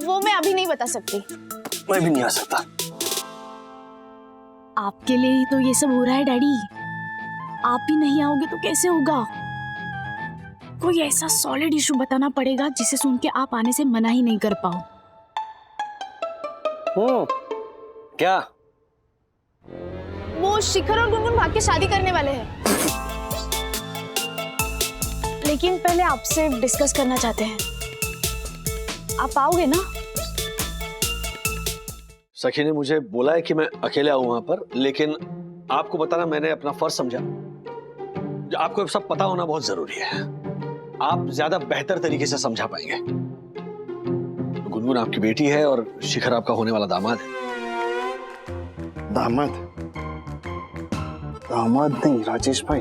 वो मैं अभी नहीं बता सकती। मैं भी नहीं आ सकता। आपके लिए ही तो ये सब हो रहा है डैडी। आप ही नहीं आओगे तो कैसे होगा? कोई ऐसा सॉलिड इशू बताना पड़ेगा जिसे सुन के आप आने से मना ही नहीं कर पाओ। क्या? वो शिखर और गुनगुन भाग के शादी करने वाले हैं, लेकिन पहले आपसे डिस्कस करना चाहते हैं। आप आओगे ना? सखी ने मुझे बोला है कि मैं अकेले आऊं वहां पर, लेकिन आपको बताना मैंने अपना फर्ज समझा। आपको सब पता होना बहुत जरूरी है। आप ज्यादा बेहतर तरीके से समझा पाएंगे। गुनगुन आपकी बेटी है और शिखर आपका होने वाला दामाद है। दामाद? दामाद नहीं राजेश भाई,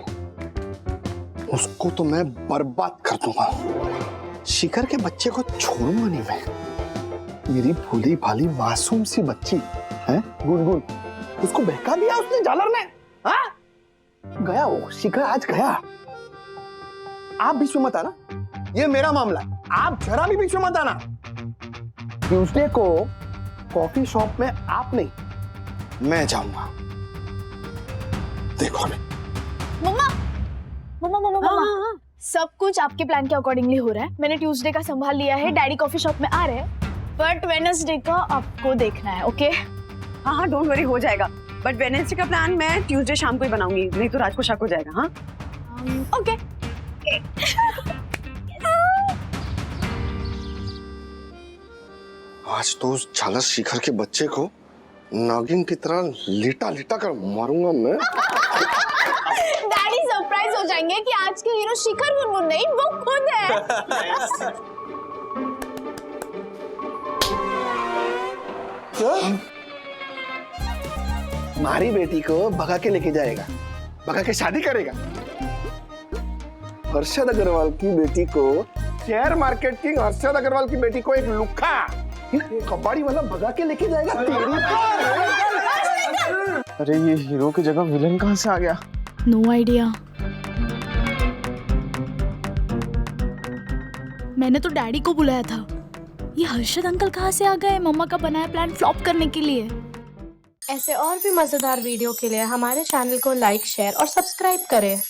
उसको तो मैं बर्बाद कर दूंगा। शिखर के बच्चे को छोड़ूंगा नहीं मैं। मेरी भोली भाली मासूम सी बच्ची है गुनगुन, उसको बहका दिया उसने झालर ने। हाँ? गया वो शिखर, आज गया। आप बीच में मत आना, ये मेरा मामला है। आप जरा भी बीच में मत आना। ट्यूसडे को कॉफी शॉप में आप नहीं, मैं जाऊंगा। देखो अभी। मम्मा, मम्मा, मम्मा, मम्मा, सब कुछ आपके प्लान के अकॉर्डिंगली हो रहा है। मैंने ट्यूसडे का संभाल लिया है। डैडी कॉफी शॉप में आ रहे हैं, बट वेडनेसडे का आपको देखना है। ओके? हाँ हाँ, डोंट वरी, हो जाएगा। बट वेडनेसडे का प्लान मैं ट्यूसडे शाम को ही बनाऊंगी, नहीं तो राज को शक हो जाएगा। हाँ ओके। आज तो उस झालर शिखर के बच्चे को नागिन की तरह लिटा लिटा कर मारूंगा मैं। डैडी सरप्राइज हो जाएंगे कि आज के हीरो शिखर गुनगुन नहीं, वो खुद है। क्यों? हमारी बेटी को भगा के लेके जाएगा, भगा के शादी करेगा। हर्षद अग्रवाल की बेटी को, शेयर मार्केट की हर्षद अग्रवाल की बेटी को एक लुक्खा कबाड़ी वाला भगा के लेके जाएगा। तेरी अरे ये हीरो की जगह विलन कहां से आ गया? No idea. मैंने तो डैडी को बुलाया था। ये हर्षद अंकल कहाँ से आ गए मम्मा का बनाया प्लान फ्लॉप करने के लिए? ऐसे और भी मजेदार वीडियो के लिए हमारे चैनल को लाइक, शेयर और सब्सक्राइब करें।